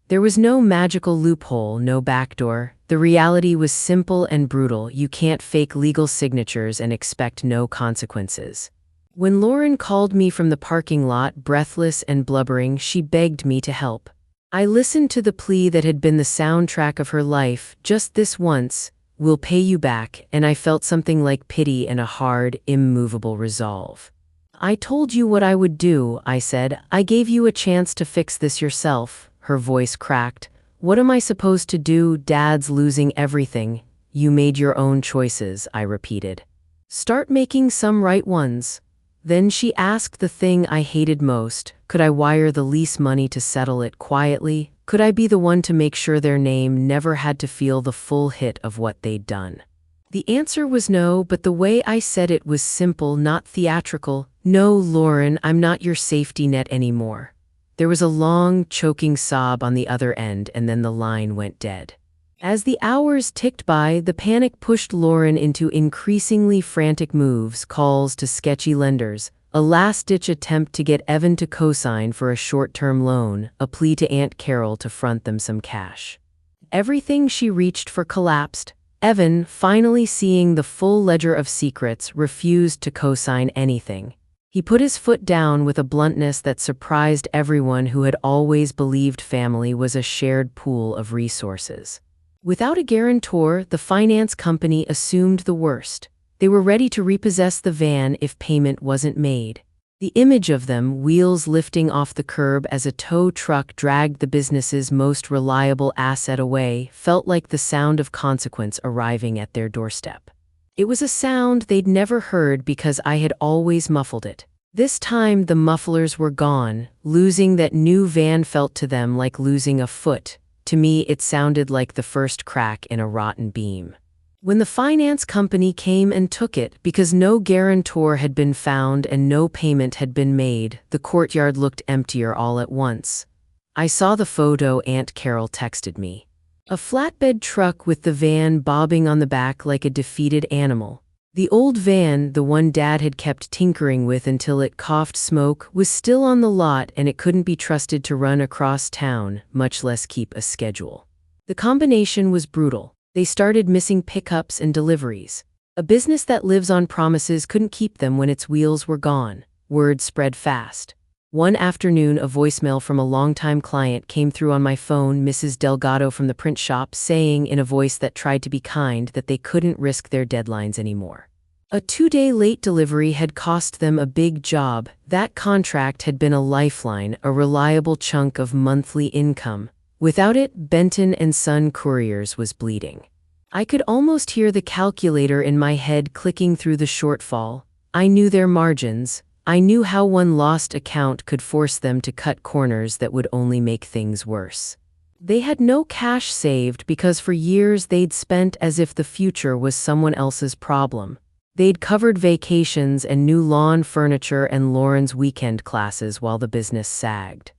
There was no magical loophole, no backdoor. The reality was simple and brutal. You can't fake legal signatures and expect no consequences. When Lauren called me from the parking lot, breathless and blubbering, she begged me to help. I listened to the plea that had been the soundtrack of her life. "Just this once. We'll pay you back," and I felt something like pity and a hard, immovable resolve. "I told you what I would do," I said. "I gave you a chance to fix this yourself." Her voice cracked. "What am I supposed to do? Dad's losing everything." "You made your own choices," I repeated. "Start making some right ones." Then she asked the thing I hated most. Could I wire the lease money to settle it quietly? Could I be the one to make sure their name never had to feel the full hit of what they'd done? The answer was no, but the way I said it was simple, not theatrical. "No, Lauren, I'm not your safety net anymore." There was a long, choking sob on the other end, and then the line went dead. As the hours ticked by, the panic pushed Lauren into increasingly frantic moves, calls to sketchy lenders, a last-ditch attempt to get Evan to co-sign for a short-term loan, a plea to Aunt Carol to front them some cash. Everything she reached for collapsed. Evan, finally seeing the full ledger of secrets, refused to co-sign anything. He put his foot down with a bluntness that surprised everyone who had always believed family was a shared pool of resources. Without a guarantor, the finance company assumed the worst. They were ready to repossess the van if payment wasn't made. The image of them, wheels lifting off the curb as a tow truck dragged the business's most reliable asset away, felt like the sound of consequence arriving at their doorstep. It was a sound they'd never heard because I had always muffled it. This time the mufflers were gone. Losing that new van felt to them like losing a foot. To me, it sounded like the first crack in a rotten beam. When the finance company came and took it, because no guarantor had been found and no payment had been made, the courtyard looked emptier all at once. I saw the photo Aunt Carol texted me. A flatbed truck with the van bobbing on the back like a defeated animal. The old van, the one Dad had kept tinkering with until it coughed smoke, was still on the lot and it couldn't be trusted to run across town, much less keep a schedule. The combination was brutal. They started missing pickups and deliveries. A business that lives on promises couldn't keep them when its wheels were gone. Word spread fast. One afternoon, a voicemail from a longtime client came through on my phone, Mrs. Delgado from the print shop, saying in a voice that tried to be kind that they couldn't risk their deadlines anymore. A 2-day late delivery had cost them a big job. That contract had been a lifeline, a reliable chunk of monthly income. Without it, Benton and Son Couriers was bleeding. I could almost hear the calculator in my head clicking through the shortfall. I knew their margins. I knew how one lost account could force them to cut corners that would only make things worse. They had no cash saved because for years they'd spent as if the future was someone else's problem. They'd covered vacations and new lawn furniture and Lauren's weekend classes while the business sagged.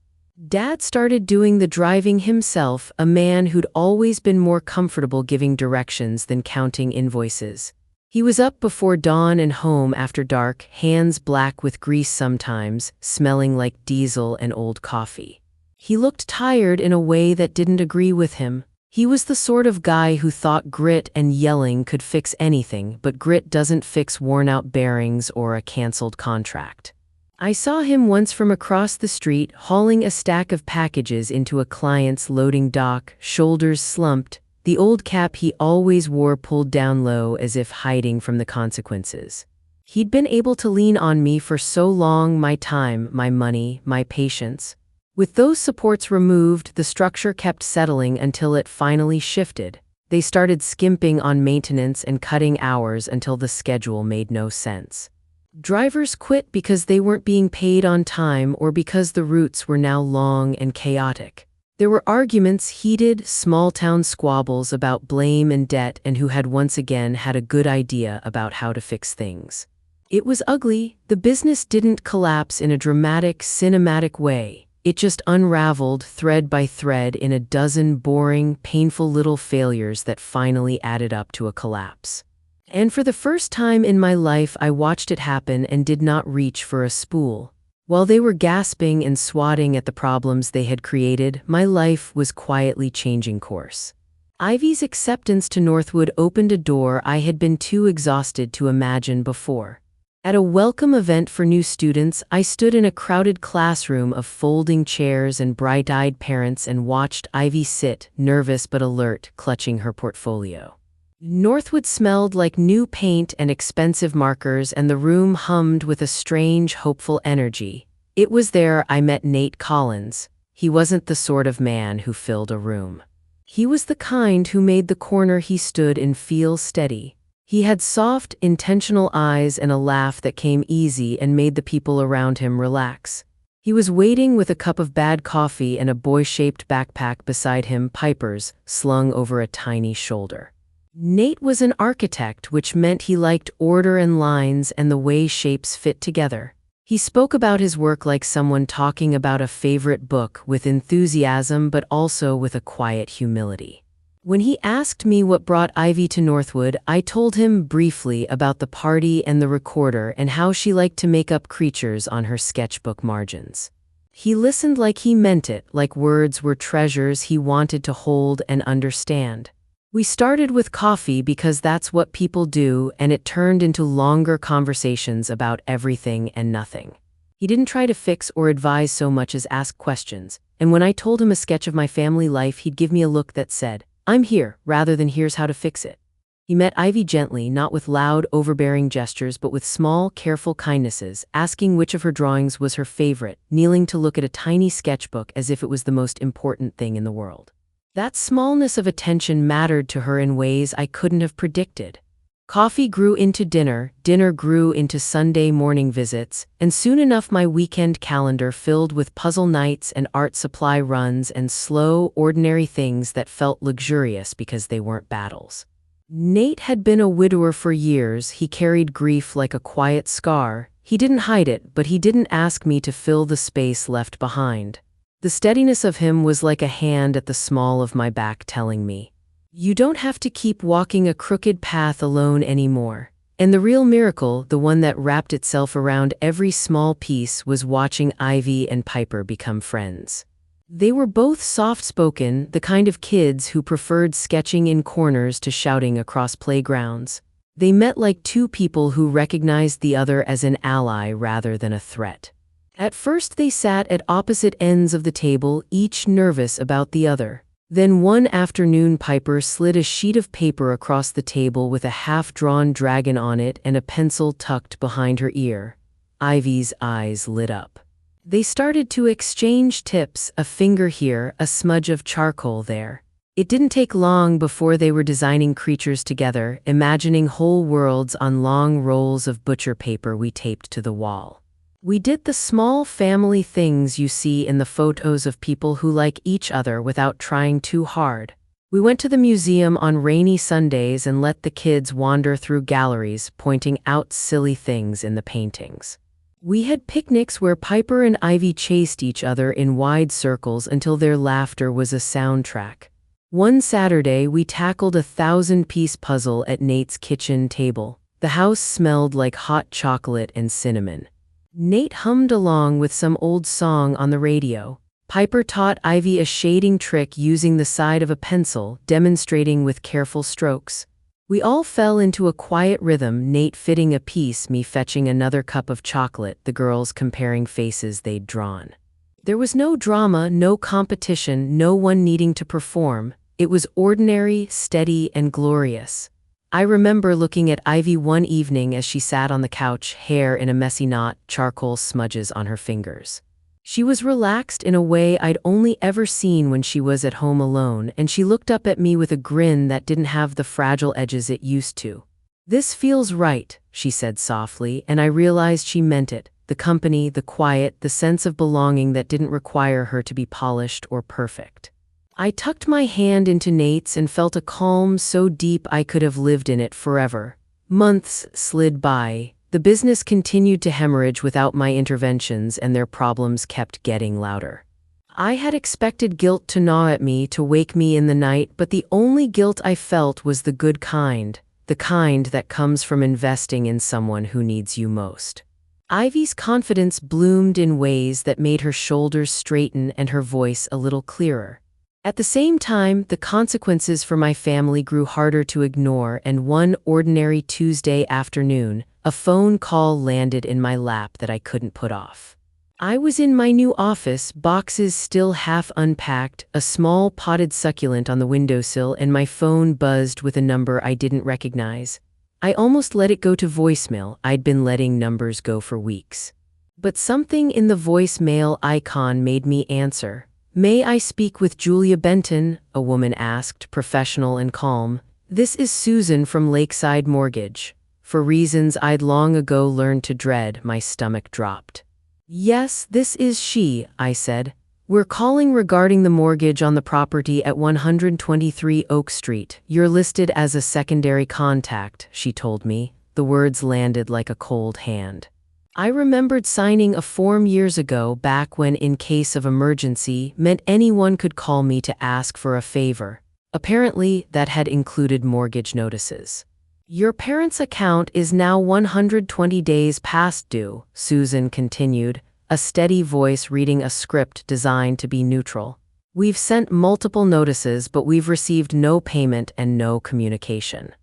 Dad started doing the driving himself, a man who'd always been more comfortable giving directions than counting invoices. He was up before dawn and home after dark, hands black with grease sometimes, smelling like diesel and old coffee. He looked tired in a way that didn't agree with him. He was the sort of guy who thought grit and yelling could fix anything, but grit doesn't fix worn-out bearings or a canceled contract. I saw him once from across the street, hauling a stack of packages into a client's loading dock, shoulders slumped, the old cap he always wore pulled down low as if hiding from the consequences. He'd been able to lean on me for so long, my time, my money, my patience. With those supports removed, the structure kept settling until it finally shifted. They started skimping on maintenance and cutting hours until the schedule made no sense. Drivers quit because they weren't being paid on time or because the routes were now long and chaotic. There were arguments, heated, small-town squabbles about blame and debt and who had once again had a good idea about how to fix things. It was ugly. The business didn't collapse in a dramatic, cinematic way. It just unraveled thread by thread in a dozen boring, painful little failures that finally added up to a collapse. And for the first time in my life, I watched it happen and did not reach for a spool. While they were gasping and swatting at the problems they had created, my life was quietly changing course. Ivy's acceptance to Northwood opened a door I had been too exhausted to imagine before. At a welcome event for new students, I stood in a crowded classroom of folding chairs and bright-eyed parents and watched Ivy sit, nervous but alert, clutching her portfolio. Northwood smelled like new paint and expensive markers, and the room hummed with a strange, hopeful energy. It was there I met Nate Collins. He wasn't the sort of man who filled a room. He was the kind who made the corner he stood in feel steady. He had soft, intentional eyes and a laugh that came easy and made the people around him relax. He was waiting with a cup of bad coffee and a boy-shaped backpack beside him, Piper's, slung over a tiny shoulder. Nate was an architect, which meant he liked order and lines and the way shapes fit together. He spoke about his work like someone talking about a favorite book, with enthusiasm but also with a quiet humility. When he asked me what brought Ivy to Northwood, I told him briefly about the party and the recorder and how she liked to make up creatures on her sketchbook margins. He listened like he meant it, like words were treasures he wanted to hold and understand. We started with coffee because that's what people do, and it turned into longer conversations about everything and nothing. He didn't try to fix or advise so much as ask questions, and when I told him a sketch of my family life, he'd give me a look that said, "I'm here," rather than "here's how to fix it." He met Ivy gently, not with loud, overbearing gestures, but with small, careful kindnesses, asking which of her drawings was her favorite, kneeling to look at a tiny sketchbook as if it was the most important thing in the world. That smallness of attention mattered to her in ways I couldn't have predicted. Coffee grew into dinner, dinner grew into Sunday morning visits, and soon enough my weekend calendar filled with puzzle nights and art supply runs and slow, ordinary things that felt luxurious because they weren't battles. Nate had been a widower for years. He carried grief like a quiet scar. He didn't hide it, but he didn't ask me to fill the space left behind. The steadiness of him was like a hand at the small of my back telling me, "You don't have to keep walking a crooked path alone anymore." And the real miracle, the one that wrapped itself around every small piece, was watching Ivy and Piper become friends. They were both soft-spoken, the kind of kids who preferred sketching in corners to shouting across playgrounds. They met like two people who recognized the other as an ally rather than a threat. At first they sat at opposite ends of the table, each nervous about the other. Then one afternoon Piper slid a sheet of paper across the table with a half-drawn dragon on it and a pencil tucked behind her ear. Ivy's eyes lit up. They started to exchange tips, a finger here, a smudge of charcoal there. It didn't take long before they were designing creatures together, imagining whole worlds on long rolls of butcher paper we taped to the wall. We did the small family things you see in the photos of people who like each other without trying too hard. We went to the museum on rainy Sundays and let the kids wander through galleries, pointing out silly things in the paintings. We had picnics where Piper and Ivy chased each other in wide circles until their laughter was a soundtrack. One Saturday, we tackled a 1,000-piece puzzle at Nate's kitchen table. The house smelled like hot chocolate and cinnamon. Nate hummed along with some old song on the radio. Piper taught Ivy a shading trick using the side of a pencil, demonstrating with careful strokes. We all fell into a quiet rhythm, Nate fitting a piece, me fetching another cup of chocolate, the girls comparing faces they'd drawn. There was no drama, no competition, no one needing to perform. It was ordinary, steady, and glorious. I remember looking at Ivy one evening as she sat on the couch, hair in a messy knot, charcoal smudges on her fingers. She was relaxed in a way I'd only ever seen when she was at home alone, and she looked up at me with a grin that didn't have the fragile edges it used to. "This feels right," she said softly, and I realized she meant it. The company, the quiet, the sense of belonging that didn't require her to be polished or perfect. I tucked my hand into Nate's and felt a calm so deep I could have lived in it forever. Months slid by. The business continued to hemorrhage without my interventions, and their problems kept getting louder. I had expected guilt to gnaw at me, to wake me in the night, but the only guilt I felt was the good kind, the kind that comes from investing in someone who needs you most. Ivy's confidence bloomed in ways that made her shoulders straighten and her voice a little clearer. At the same time, the consequences for my family grew harder to ignore, and one ordinary Tuesday afternoon, a phone call landed in my lap that I couldn't put off. I was in my new office, boxes still half unpacked, a small potted succulent on the windowsill, and my phone buzzed with a number I didn't recognize. I almost let it go to voicemail. I'd been letting numbers go for weeks. But something in the voicemail icon made me answer. "May I speak with Julia Benton?" a woman asked, professional and calm. "This is Susan from Lakeside Mortgage." For reasons I'd long ago learned to dread, my stomach dropped. "Yes, this is she," I said. "We're calling regarding the mortgage on the property at 123 Oak Street. You're listed as a secondary contact," she told me. The words landed like a cold hand. I remembered signing a form years ago, back when "in case of emergency" meant anyone could call me to ask for a favor. Apparently, that had included mortgage notices. "Your parents' account is now 120 days past due," Susan continued, a steady voice reading a script designed to be neutral. We've sent multiple notices, but we've received no payment and no communication.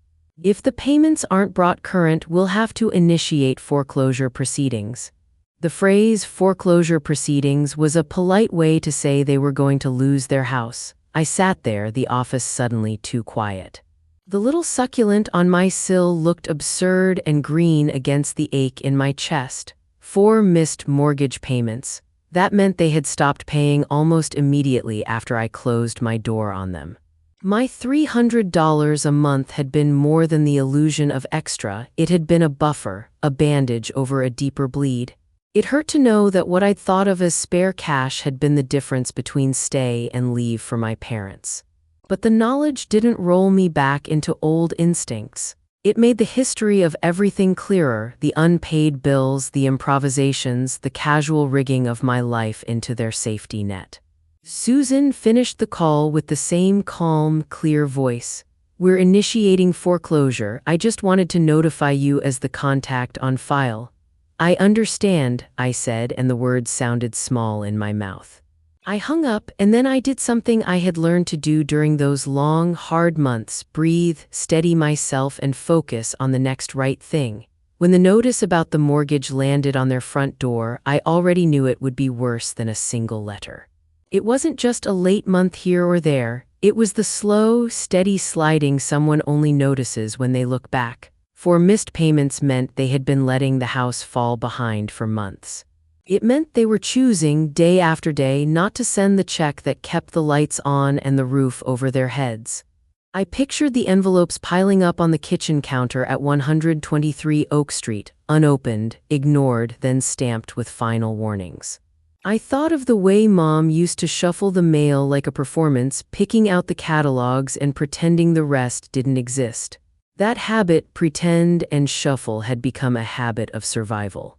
If the payments aren't brought current, we'll have to initiate foreclosure proceedings." The phrase foreclosure proceedings was a polite way to say they were going to lose their house. I sat there, the office suddenly too quiet. The little succulent on my sill looked absurd and green against the ache in my chest. 4 missed mortgage payments. That meant they had stopped paying almost immediately after I closed my door on them. My $300 a month had been more than the illusion of extra. It had been a buffer, a bandage over a deeper bleed. It hurt to know that what I'd thought of as spare cash had been the difference between stay and leave for my parents. But the knowledge didn't roll me back into old instincts. It made the history of everything clearer, the unpaid bills, the improvisations, the casual rigging of my life into their safety net. Susan finished the call with the same calm, clear voice. "We're initiating foreclosure. I just wanted to notify you as the contact on file." "I understand," I said, and the words sounded small in my mouth. I hung up, and then I did something I had learned to do during those long, hard months: breathe, steady myself, and focus on the next right thing. When the notice about the mortgage landed on their front door, I already knew it would be worse than a single letter. It wasn't just a late month here or there. It was the slow, steady sliding someone only notices when they look back. 4 missed payments meant they had been letting the house fall behind for months. It meant they were choosing, day after day, not to send the check that kept the lights on and the roof over their heads. I pictured the envelopes piling up on the kitchen counter at 123 Oak Street, unopened, ignored, then stamped with final warnings. I thought of the way Mom used to shuffle the mail like a performance, picking out the catalogs and pretending the rest didn't exist. That habit, pretend and shuffle, had become a habit of survival.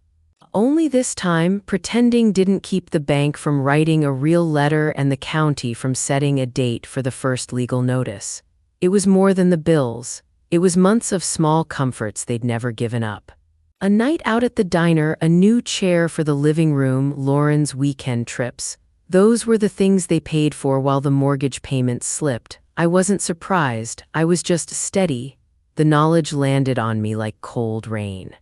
Only this time, pretending didn't keep the bank from writing a real letter and the county from setting a date for the first legal notice. It was more than the bills. It was months of small comforts they'd never given up. A night out at the diner, a new chair for the living room, Lauren's weekend trips. Those were the things they paid for while the mortgage payments slipped. I wasn't surprised. I was just steady. The knowledge landed on me like cold rain.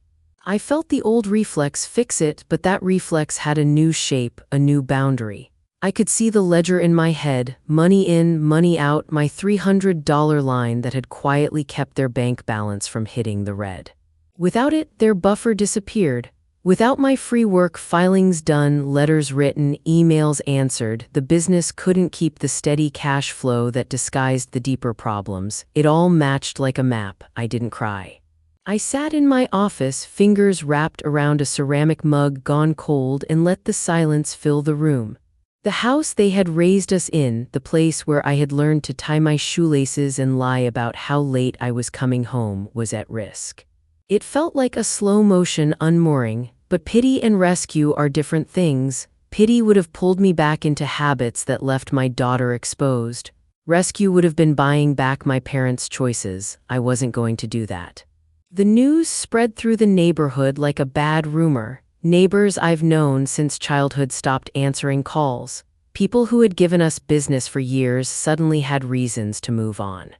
I felt the old reflex fix it, but that reflex had a new shape, a new boundary. I could see the ledger in my head, money in, money out, my $300 line that had quietly kept their bank balance from hitting the red. Without it, their buffer disappeared. Without my free work, filings done, letters written, emails answered, the business couldn't keep the steady cash flow that disguised the deeper problems. It all matched like a map. I didn't cry. I sat in my office, fingers wrapped around a ceramic mug gone cold, and let the silence fill the room. The house they had raised us in, the place where I had learned to tie my shoelaces and lie about how late I was coming home, was at risk. It felt like a slow-motion unmooring, but pity and rescue are different things. Pity would have pulled me back into habits that left my daughter exposed. Rescue would have been buying back my parents' choices. I wasn't going to do that. The news spread through the neighborhood like a bad rumor. Neighbors I've known since childhood stopped answering calls. People who had given us business for years suddenly had reasons to move on.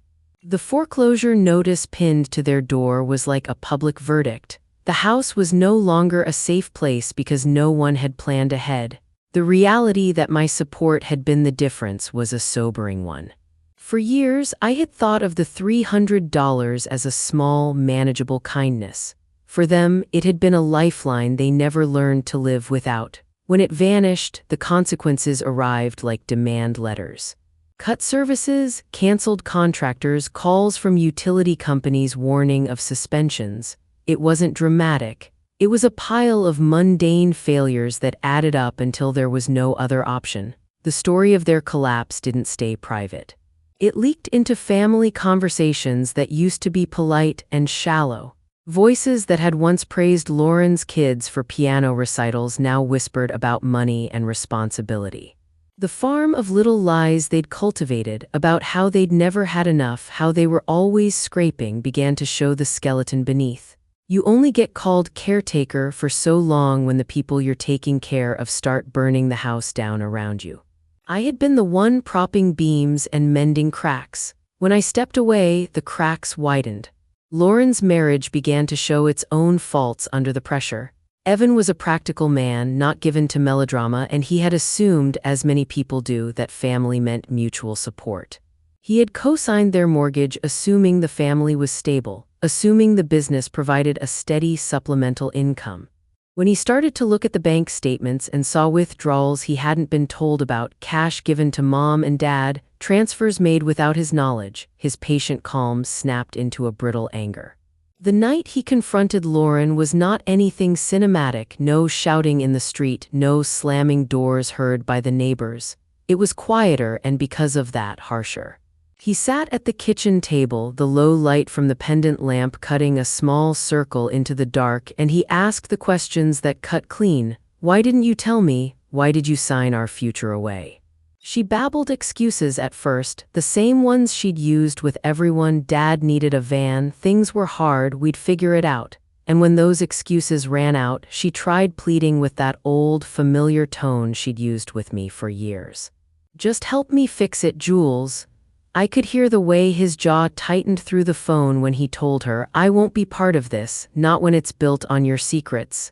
The foreclosure notice pinned to their door was like a public verdict. The house was no longer a safe place because no one had planned ahead. The reality that my support had been the difference was a sobering one. For years, I had thought of the $300 as a small, manageable kindness. For them, it had been a lifeline they never learned to live without. When it vanished, the consequences arrived like demand letters. Cut services, canceled contractors, calls from utility companies warning of suspensions. It wasn't dramatic. It was a pile of mundane failures that added up until there was no other option. The story of their collapse didn't stay private. It leaked into family conversations that used to be polite and shallow. Voices that had once praised Lauren's kids for piano recitals now whispered about money and responsibility. The farm of little lies they'd cultivated about how they'd never had enough, how they were always scraping, began to show the skeleton beneath. You only get called caretaker for so long when the people you're taking care of start burning the house down around you. I had been the one propping beams and mending cracks. When I stepped away, the cracks widened. Lauren's marriage began to show its own faults under the pressure. Evan was a practical man, not given to melodrama, and he had assumed, as many people do, that family meant mutual support. He had co-signed their mortgage, assuming the family was stable, assuming the business provided a steady supplemental income. When he started to look at the bank statements and saw withdrawals he hadn't been told about, cash given to mom and dad, transfers made without his knowledge, his patient calm snapped into a brittle anger. The night he confronted Lauren was not anything cinematic, no shouting in the street, no slamming doors heard by the neighbors. It was quieter and because of that, harsher. He sat at the kitchen table, the low light from the pendant lamp cutting a small circle into the dark, and he asked the questions that cut clean. Why didn't you tell me? Why did you sign our future away? She babbled excuses at first, the same ones she'd used with everyone. Dad needed a van, things were hard, we'd figure it out. And when those excuses ran out, she tried pleading with that old, familiar tone she'd used with me for years. Just help me fix it, Jules. I could hear the way his jaw tightened through the phone when he told her, I won't be part of this, not when it's built on your secrets.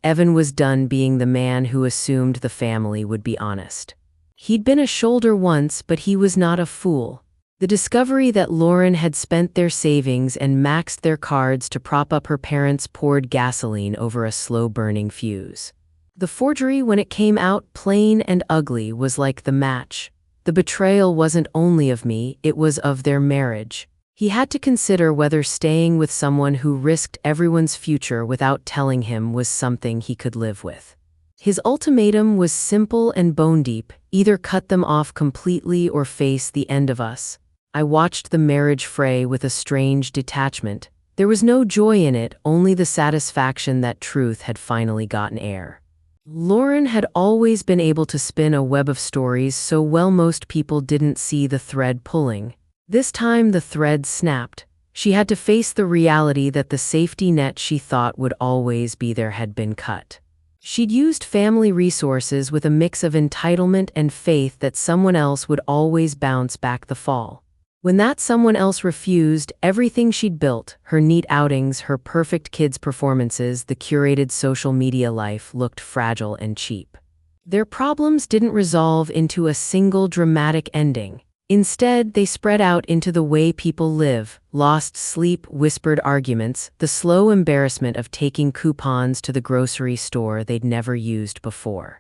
Evan was done being the man who assumed the family would be honest. He'd been a shoulder once, but he was not a fool. The discovery that Lauren had spent their savings and maxed their cards to prop up her parents poured gasoline over a slow-burning fuse. The forgery, when it came out plain and ugly, was like the match. The betrayal wasn't only of me, it was of their marriage. He had to consider whether staying with someone who risked everyone's future without telling him was something he could live with. His ultimatum was simple and bone-deep: either cut them off completely or face the end of us. I watched the marriage fray with a strange detachment. There was no joy in it, only the satisfaction that truth had finally gotten air. Lauren had always been able to spin a web of stories so well most people didn't see the thread pulling. This time the thread snapped. She had to face the reality that the safety net she thought would always be there had been cut. She'd used family resources with a mix of entitlement and faith that someone else would always bounce back the fall. When that someone else refused, everything she'd built, her neat outings, her perfect kids' performances, the curated social media life, looked fragile and cheap. Their problems didn't resolve into a single dramatic ending. Instead, they spread out into the way people live: lost sleep, whispered arguments, the slow embarrassment of taking coupons to the grocery store they'd never used before.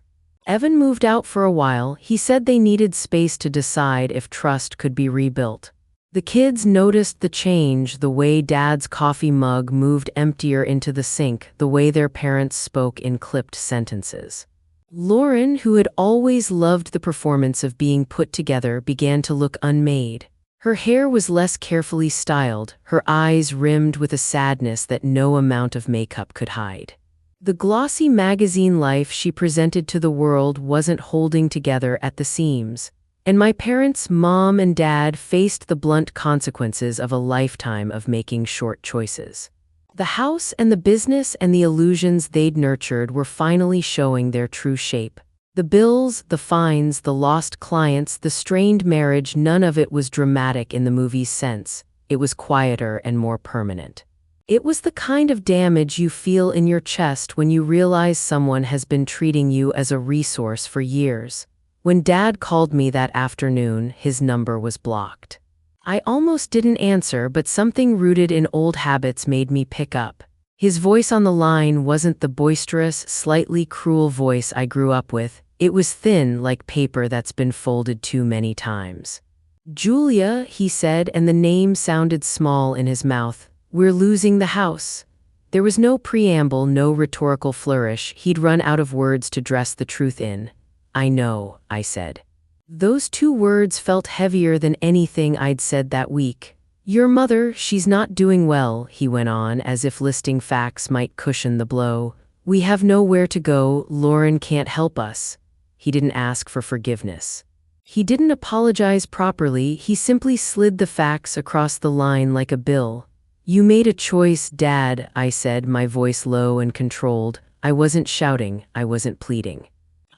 Evan moved out for a while. He said they needed space to decide if trust could be rebuilt. The kids noticed the change, the way Dad's coffee mug moved emptier into the sink, the way their parents spoke in clipped sentences. Lauren, who had always loved the performance of being put together, began to look unmade. Her hair was less carefully styled, her eyes rimmed with a sadness that no amount of makeup could hide. The glossy magazine life she presented to the world wasn't holding together at the seams. And my parents, Mom and Dad, faced the blunt consequences of a lifetime of making short choices. The house and the business and the illusions they'd nurtured were finally showing their true shape. The bills, the fines, the lost clients, the strained marriage, none of it was dramatic in the movie's sense. It was quieter and more permanent. It was the kind of damage you feel in your chest when you realize someone has been treating you as a resource for years. When Dad called me that afternoon, his number was blocked. I almost didn't answer, but something rooted in old habits made me pick up. His voice on the line wasn't the boisterous, slightly cruel voice I grew up with. It was thin, like paper that's been folded too many times. "Julia," he said, and the name sounded small in his mouth. "We're losing the house." There was no preamble, no rhetorical flourish. He'd run out of words to dress the truth in. "I know," I said. Those two words felt heavier than anything I'd said that week. "Your mother, she's not doing well," he went on, as if listing facts might cushion the blow. "We have nowhere to go. Lauren can't help us." He didn't ask for forgiveness. He didn't apologize properly. He simply slid the facts across the line like a bill. "You made a choice, Dad," I said, my voice low and controlled. I wasn't shouting, I wasn't pleading.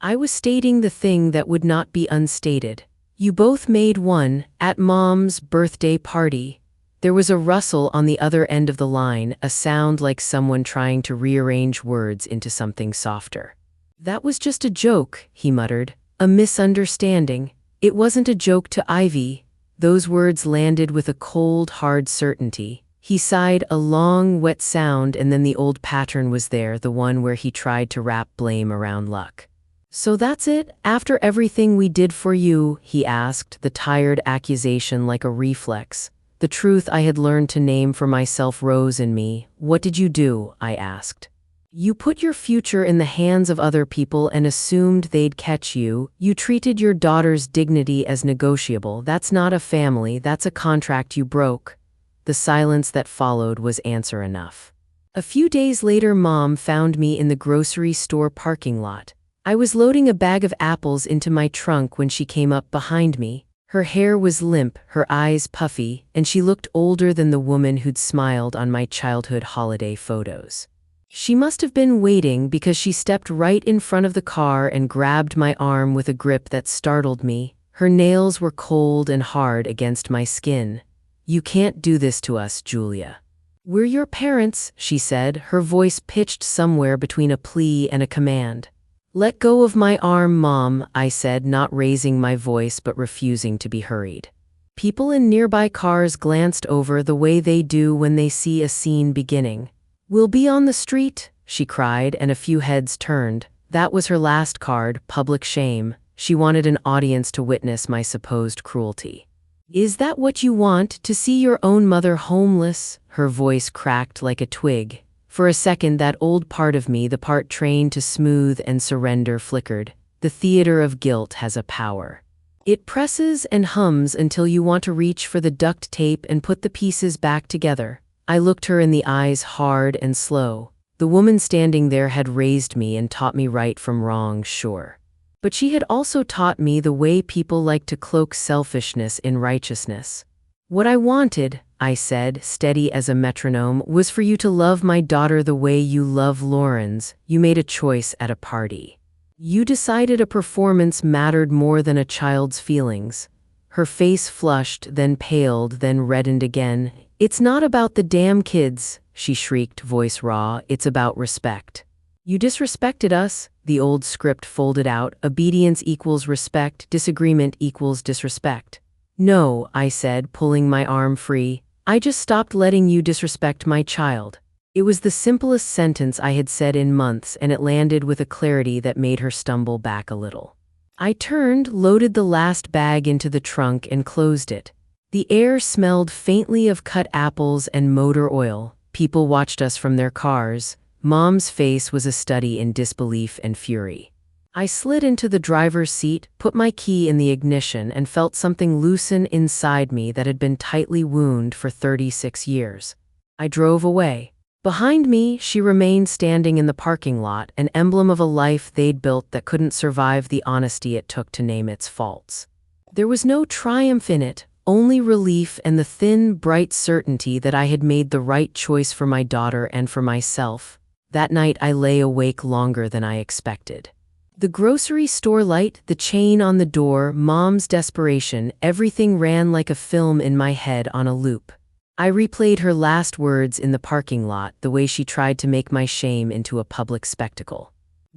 I was stating the thing that would not be unstated. You both made one, at Mom's birthday party. There was a rustle on the other end of the line, a sound like someone trying to rearrange words into something softer. That was just a joke, he muttered. A misunderstanding. It wasn't a joke to Ivy. Those words landed with a cold, hard certainty. He sighed a long, wet sound, and then the old pattern was there, the one where he tried to wrap blame around luck. So that's it? After everything we did for you, he asked, the tired accusation like a reflex. The truth I had learned to name for myself rose in me. What did you do? I asked. You put your future in the hands of other people and assumed they'd catch you. You treated your daughter's dignity as negotiable. That's not a family, that's a contract you broke. The silence that followed was answer enough. A few days later, Mom found me in the grocery store parking lot. I was loading a bag of apples into my trunk when she came up behind me. Her hair was limp, her eyes puffy, and she looked older than the woman who'd smiled on my childhood holiday photos. She must have been waiting because she stepped right in front of the car and grabbed my arm with a grip that startled me. Her nails were cold and hard against my skin. You can't do this to us, Julia. We're your parents, she said, her voice pitched somewhere between a plea and a command. Let go of my arm, Mom, I said, not raising my voice but refusing to be hurried. People in nearby cars glanced over the way they do when they see a scene beginning. We'll be on the street, she cried, and a few heads turned. That was her last card, public shame. She wanted an audience to witness my supposed cruelty. Is that what you want, to see your own mother homeless? Her voice cracked like a twig. For a second, that old part of me, the part trained to smooth and surrender, flickered. The theater of guilt has a power. It presses and hums until you want to reach for the duct tape and put the pieces back together. I looked her in the eyes, hard and slow. The woman standing there had raised me and taught me right from wrong, sure. But she had also taught me the way people like to cloak selfishness in righteousness. What I wanted, I said, steady as a metronome, was for you to love my daughter the way you love Lauren's. You made a choice at a party. You decided a performance mattered more than a child's feelings. Her face flushed, then paled, then reddened again. It's not about the damn kids, she shrieked, voice raw. It's about respect. You disrespected us, the old script folded out. Obedience equals respect, disagreement equals disrespect. No, I said, pulling my arm free. I just stopped letting you disrespect my child. It was the simplest sentence I had said in months, and it landed with a clarity that made her stumble back a little. I turned, loaded the last bag into the trunk, and closed it. The air smelled faintly of cut apples and motor oil. People watched us from their cars. Mom's face was a study in disbelief and fury. I slid into the driver's seat, put my key in the ignition, and felt something loosen inside me that had been tightly wound for 36 years. I drove away. Behind me, she remained standing in the parking lot, an emblem of a life they'd built that couldn't survive the honesty it took to name its faults. There was no triumph in it, only relief and the thin, bright certainty that I had made the right choice for my daughter and for myself. That night I lay awake longer than I expected. The grocery store light, the chain on the door, Mom's desperation, everything ran like a film in my head on a loop. I replayed her last words in the parking lot, the way she tried to make my shame into a public spectacle.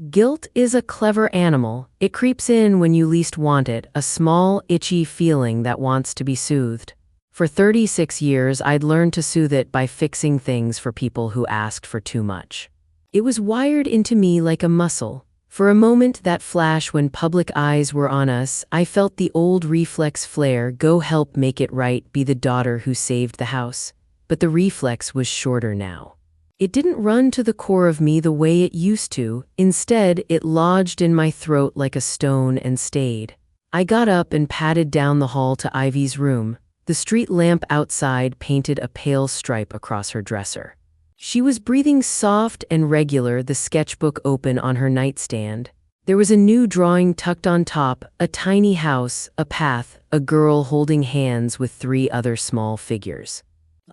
Guilt is a clever animal. It creeps in when you least want it, a small, itchy feeling that wants to be soothed. For 36 years, I'd learned to soothe it by fixing things for people who asked for too much. It was wired into me like a muscle. For a moment, that flash when public eyes were on us, I felt the old reflex flare, go help make it right, be the daughter who saved the house. But the reflex was shorter now. It didn't run to the core of me the way it used to. Instead, it lodged in my throat like a stone and stayed. I got up and padded down the hall to Ivy's room. The street lamp outside painted a pale stripe across her dresser. She was breathing soft and regular, the sketchbook open on her nightstand. There was a new drawing tucked on top, a tiny house, a path, a girl holding hands with 3 other small figures.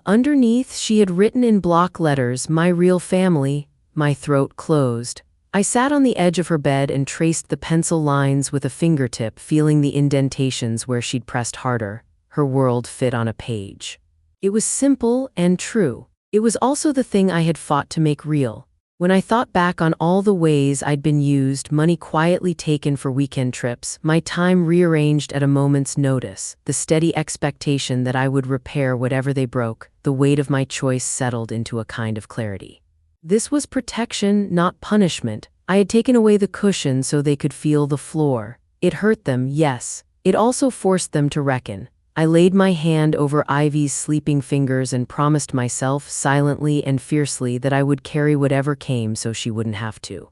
Underneath, she had written in block letters, "My real family." My throat closed. I sat on the edge of her bed and traced the pencil lines with a fingertip, feeling the indentations where she'd pressed harder. Her world fit on a page. It was simple and true. It was also the thing I had fought to make real. When I thought back on all the ways I'd been used, money quietly taken for weekend trips, my time rearranged at a moment's notice, the steady expectation that I would repair whatever they broke, the weight of my choice settled into a kind of clarity. This was protection, not punishment. I had taken away the cushion so they could feel the floor. It hurt them, yes. It also forced them to reckon. I laid my hand over Ivy's sleeping fingers and promised myself, silently and fiercely, that I would carry whatever came so she wouldn't have to.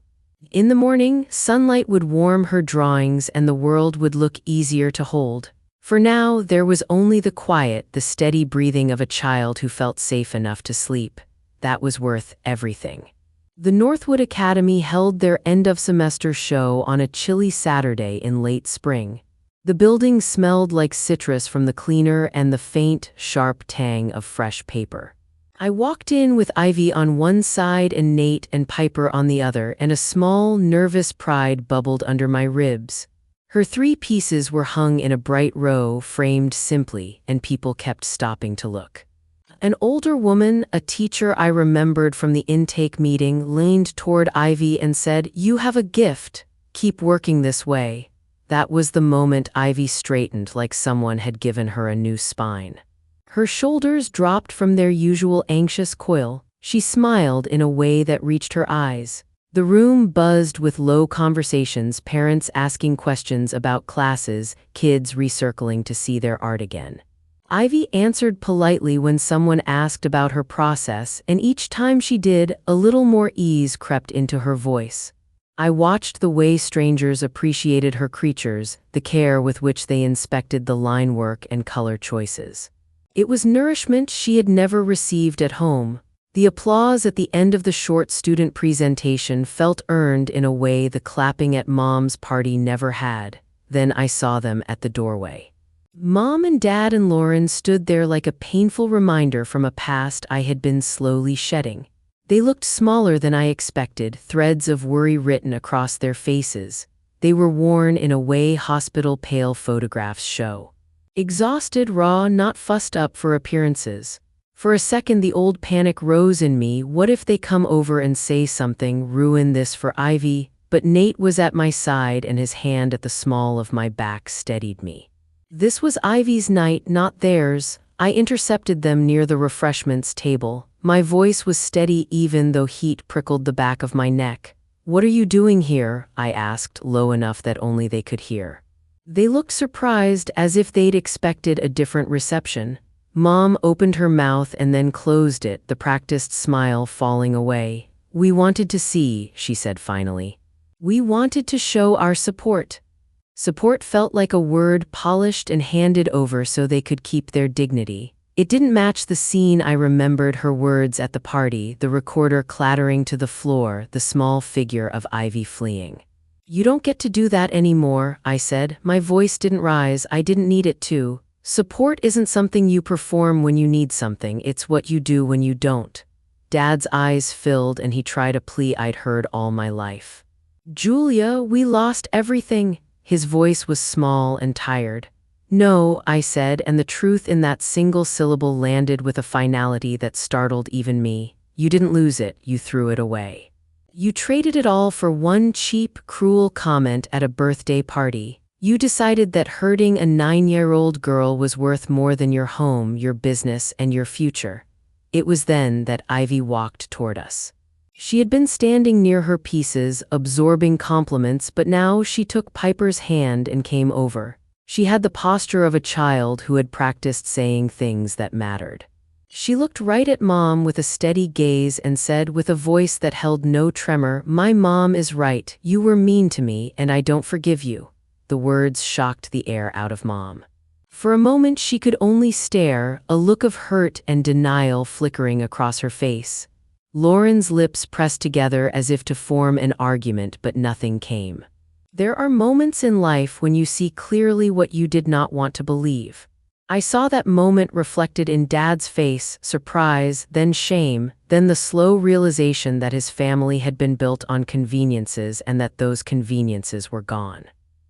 In the morning, sunlight would warm her drawings and the world would look easier to hold. For now, there was only the quiet, the steady breathing of a child who felt safe enough to sleep. That was worth everything. The Northwood Academy held their end-of-semester show on a chilly Saturday in late spring. The building smelled like citrus from the cleaner and the faint, sharp tang of fresh paper. I walked in with Ivy on one side and Nate and Piper on the other, and a small, nervous pride bubbled under my ribs. Her 3 pieces were hung in a bright row, framed simply, and people kept stopping to look. An older woman, a teacher I remembered from the intake meeting, leaned toward Ivy and said, "You have a gift. Keep working this way." That was the moment Ivy straightened, like someone had given her a new spine. Her shoulders dropped from their usual anxious coil. She smiled in a way that reached her eyes. The room buzzed with low conversations, parents asking questions about classes, kids recircling to see their art again. Ivy answered politely when someone asked about her process, and each time she did, a little more ease crept into her voice. I watched the way strangers appreciated her creatures, the care with which they inspected the line work and color choices. It was nourishment she had never received at home. The applause at the end of the short student presentation felt earned in a way the clapping at Mom's party never had. Then I saw them at the doorway. Mom and Dad and Lauren stood there like a painful reminder from a past I had been slowly shedding. They looked smaller than I expected, threads of worry written across their faces. They were worn in a way hospital pale photographs show. Exhausted, raw, not fussed up for appearances. For a second the old panic rose in me. What if they come over and say something, ruin this for Ivy? But Nate was at my side and his hand at the small of my back steadied me. This was Ivy's night, not theirs. I intercepted them near the refreshments table. My voice was steady even though heat prickled the back of my neck. "What are you doing here?" I asked, low enough that only they could hear. They looked surprised, as if they'd expected a different reception. Mom opened her mouth and then closed it, the practiced smile falling away. "We wanted to see," she said finally. "We wanted to show our support." Support felt like a word polished and handed over so they could keep their dignity. It didn't match the scene I remembered, her words at the party, the recorder clattering to the floor, the small figure of Ivy fleeing. "You don't get to do that anymore," I said. My voice didn't rise, I didn't need it to. Support isn't something you perform when you need something, it's what you do when you don't. Dad's eyes filled and he tried a plea I'd heard all my life. "Julia, we lost everything." His voice was small and tired. "No," I said, and the truth in that single syllable landed with a finality that startled even me. "You didn't lose it, you threw it away. You traded it all for one cheap, cruel comment at a birthday party. You decided that hurting a 9-year-old girl was worth more than your home, your business, and your future." It was then that Ivy walked toward us. She had been standing near her pieces, absorbing compliments, but now she took Piper's hand and came over. She had the posture of a child who had practiced saying things that mattered. She looked right at Mom with a steady gaze and said with a voice that held no tremor, "My mom is right. You were mean to me, and I don't forgive you." The words shocked the air out of Mom. For a moment she could only stare, a look of hurt and denial flickering across her face. Lauren's lips pressed together as if to form an argument, but nothing came. There are moments in life when you see clearly what you did not want to believe. I saw that moment reflected in Dad's face, surprise, then shame, then the slow realization that his family had been built on conveniences and that those conveniences were gone.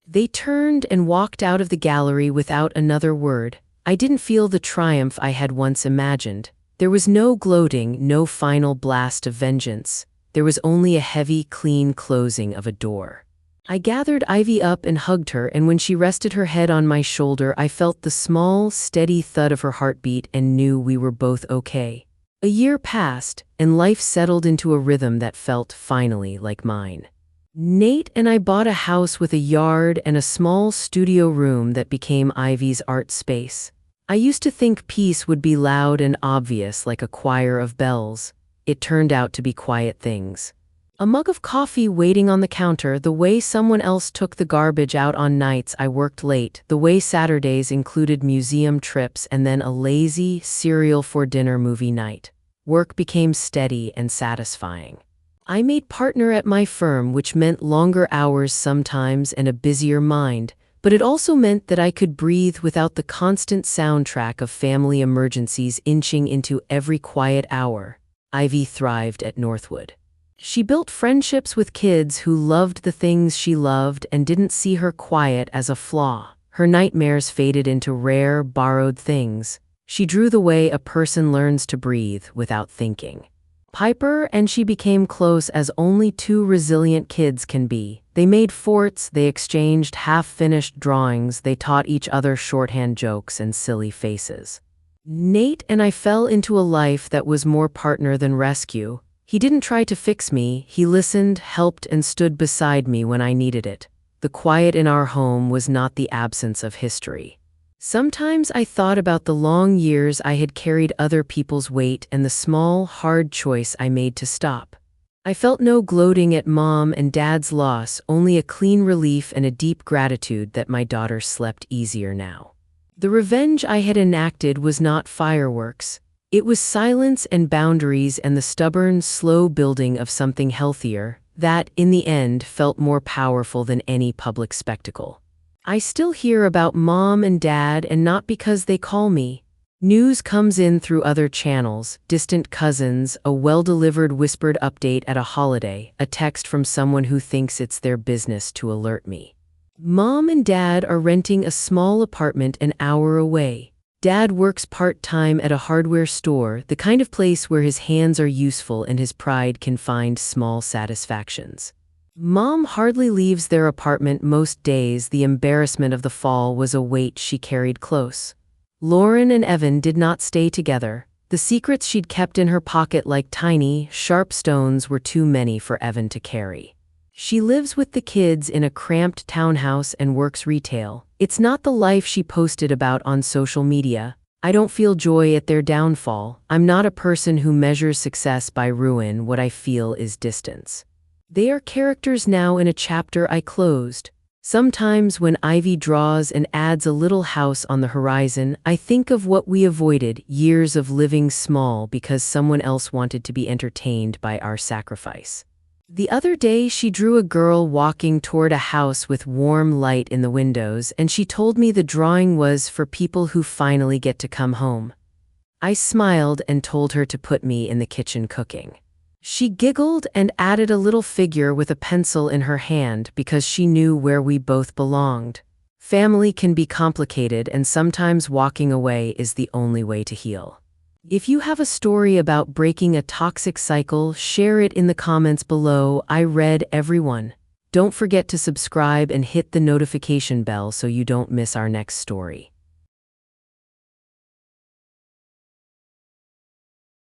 They turned and walked out of the gallery without another word. I didn't feel the triumph I had once imagined. There was no gloating, no final blast of vengeance. There was only a heavy, clean closing of a door. I gathered Ivy up and hugged her, and when she rested her head on my shoulder, I felt the small, steady thud of her heartbeat and knew we were both okay. A year passed, and life settled into a rhythm that felt, finally, like mine. Nate and I bought a house with a yard and a small studio room that became Ivy's art space. I used to think peace would be loud and obvious like a choir of bells. It turned out to be quiet things. A mug of coffee waiting on the counter, the way someone else took the garbage out on nights I worked late, the way Saturdays included museum trips and then a lazy, cereal-for-dinner movie night. Work became steady and satisfying. I made partner at my firm, which meant longer hours sometimes and a busier mind, but it also meant that I could breathe without the constant soundtrack of family emergencies inching into every quiet hour. Ivy thrived at Northwood. She built friendships with kids who loved the things she loved and didn't see her quiet as a flaw. Her nightmares faded into rare, borrowed things. She drew the way a person learns to breathe without thinking. Piper and she became close as only two resilient kids can be. They made forts, they exchanged half-finished drawings, they taught each other shorthand jokes and silly faces. Nate and I fell into a life that was more partner than rescue. He didn't try to fix me, he listened, helped, and stood beside me when I needed it. The quiet in our home was not the absence of history. Sometimes I thought about the long years I had carried other people's weight and the small, hard choice I made to stop. I felt no gloating at Mom and Dad's loss, only a clean relief and a deep gratitude that my daughter slept easier now. The revenge I had enacted was not fireworks. It was silence and boundaries and the stubborn, slow building of something healthier that, in the end, felt more powerful than any public spectacle. I still hear about Mom and Dad, and not because they call me. News comes in through other channels, distant cousins, a well-delivered whispered update at a holiday, a text from someone who thinks it's their business to alert me. Mom and Dad are renting a small apartment an hour away. Dad works part-time at a hardware store, the kind of place where his hands are useful and his pride can find small satisfactions. Mom hardly leaves their apartment most days. The embarrassment of the fall was a weight she carried close. Lauren and Evan did not stay together. The secrets she'd kept in her pocket like tiny, sharp stones were too many for Evan to carry. She lives with the kids in a cramped townhouse and works retail. It's not the life she posted about on social media. I don't feel joy at their downfall. I'm not a person who measures success by ruin. What I feel is distance. They are characters now in a chapter I closed. Sometimes when Ivy draws and adds a little house on the horizon, I think of what we avoided, years of living small because someone else wanted to be entertained by our sacrifice. The other day she drew a girl walking toward a house with warm light in the windows, and she told me the drawing was for people who finally get to come home. I smiled and told her to put me in the kitchen cooking. She giggled and added a little figure with a pencil in her hand because she knew where we both belonged. Family can be complicated, and sometimes walking away is the only way to heal. If you have a story about breaking a toxic cycle, share it in the comments below. I read every one. Don't forget to subscribe and hit the notification bell so you don't miss our next story.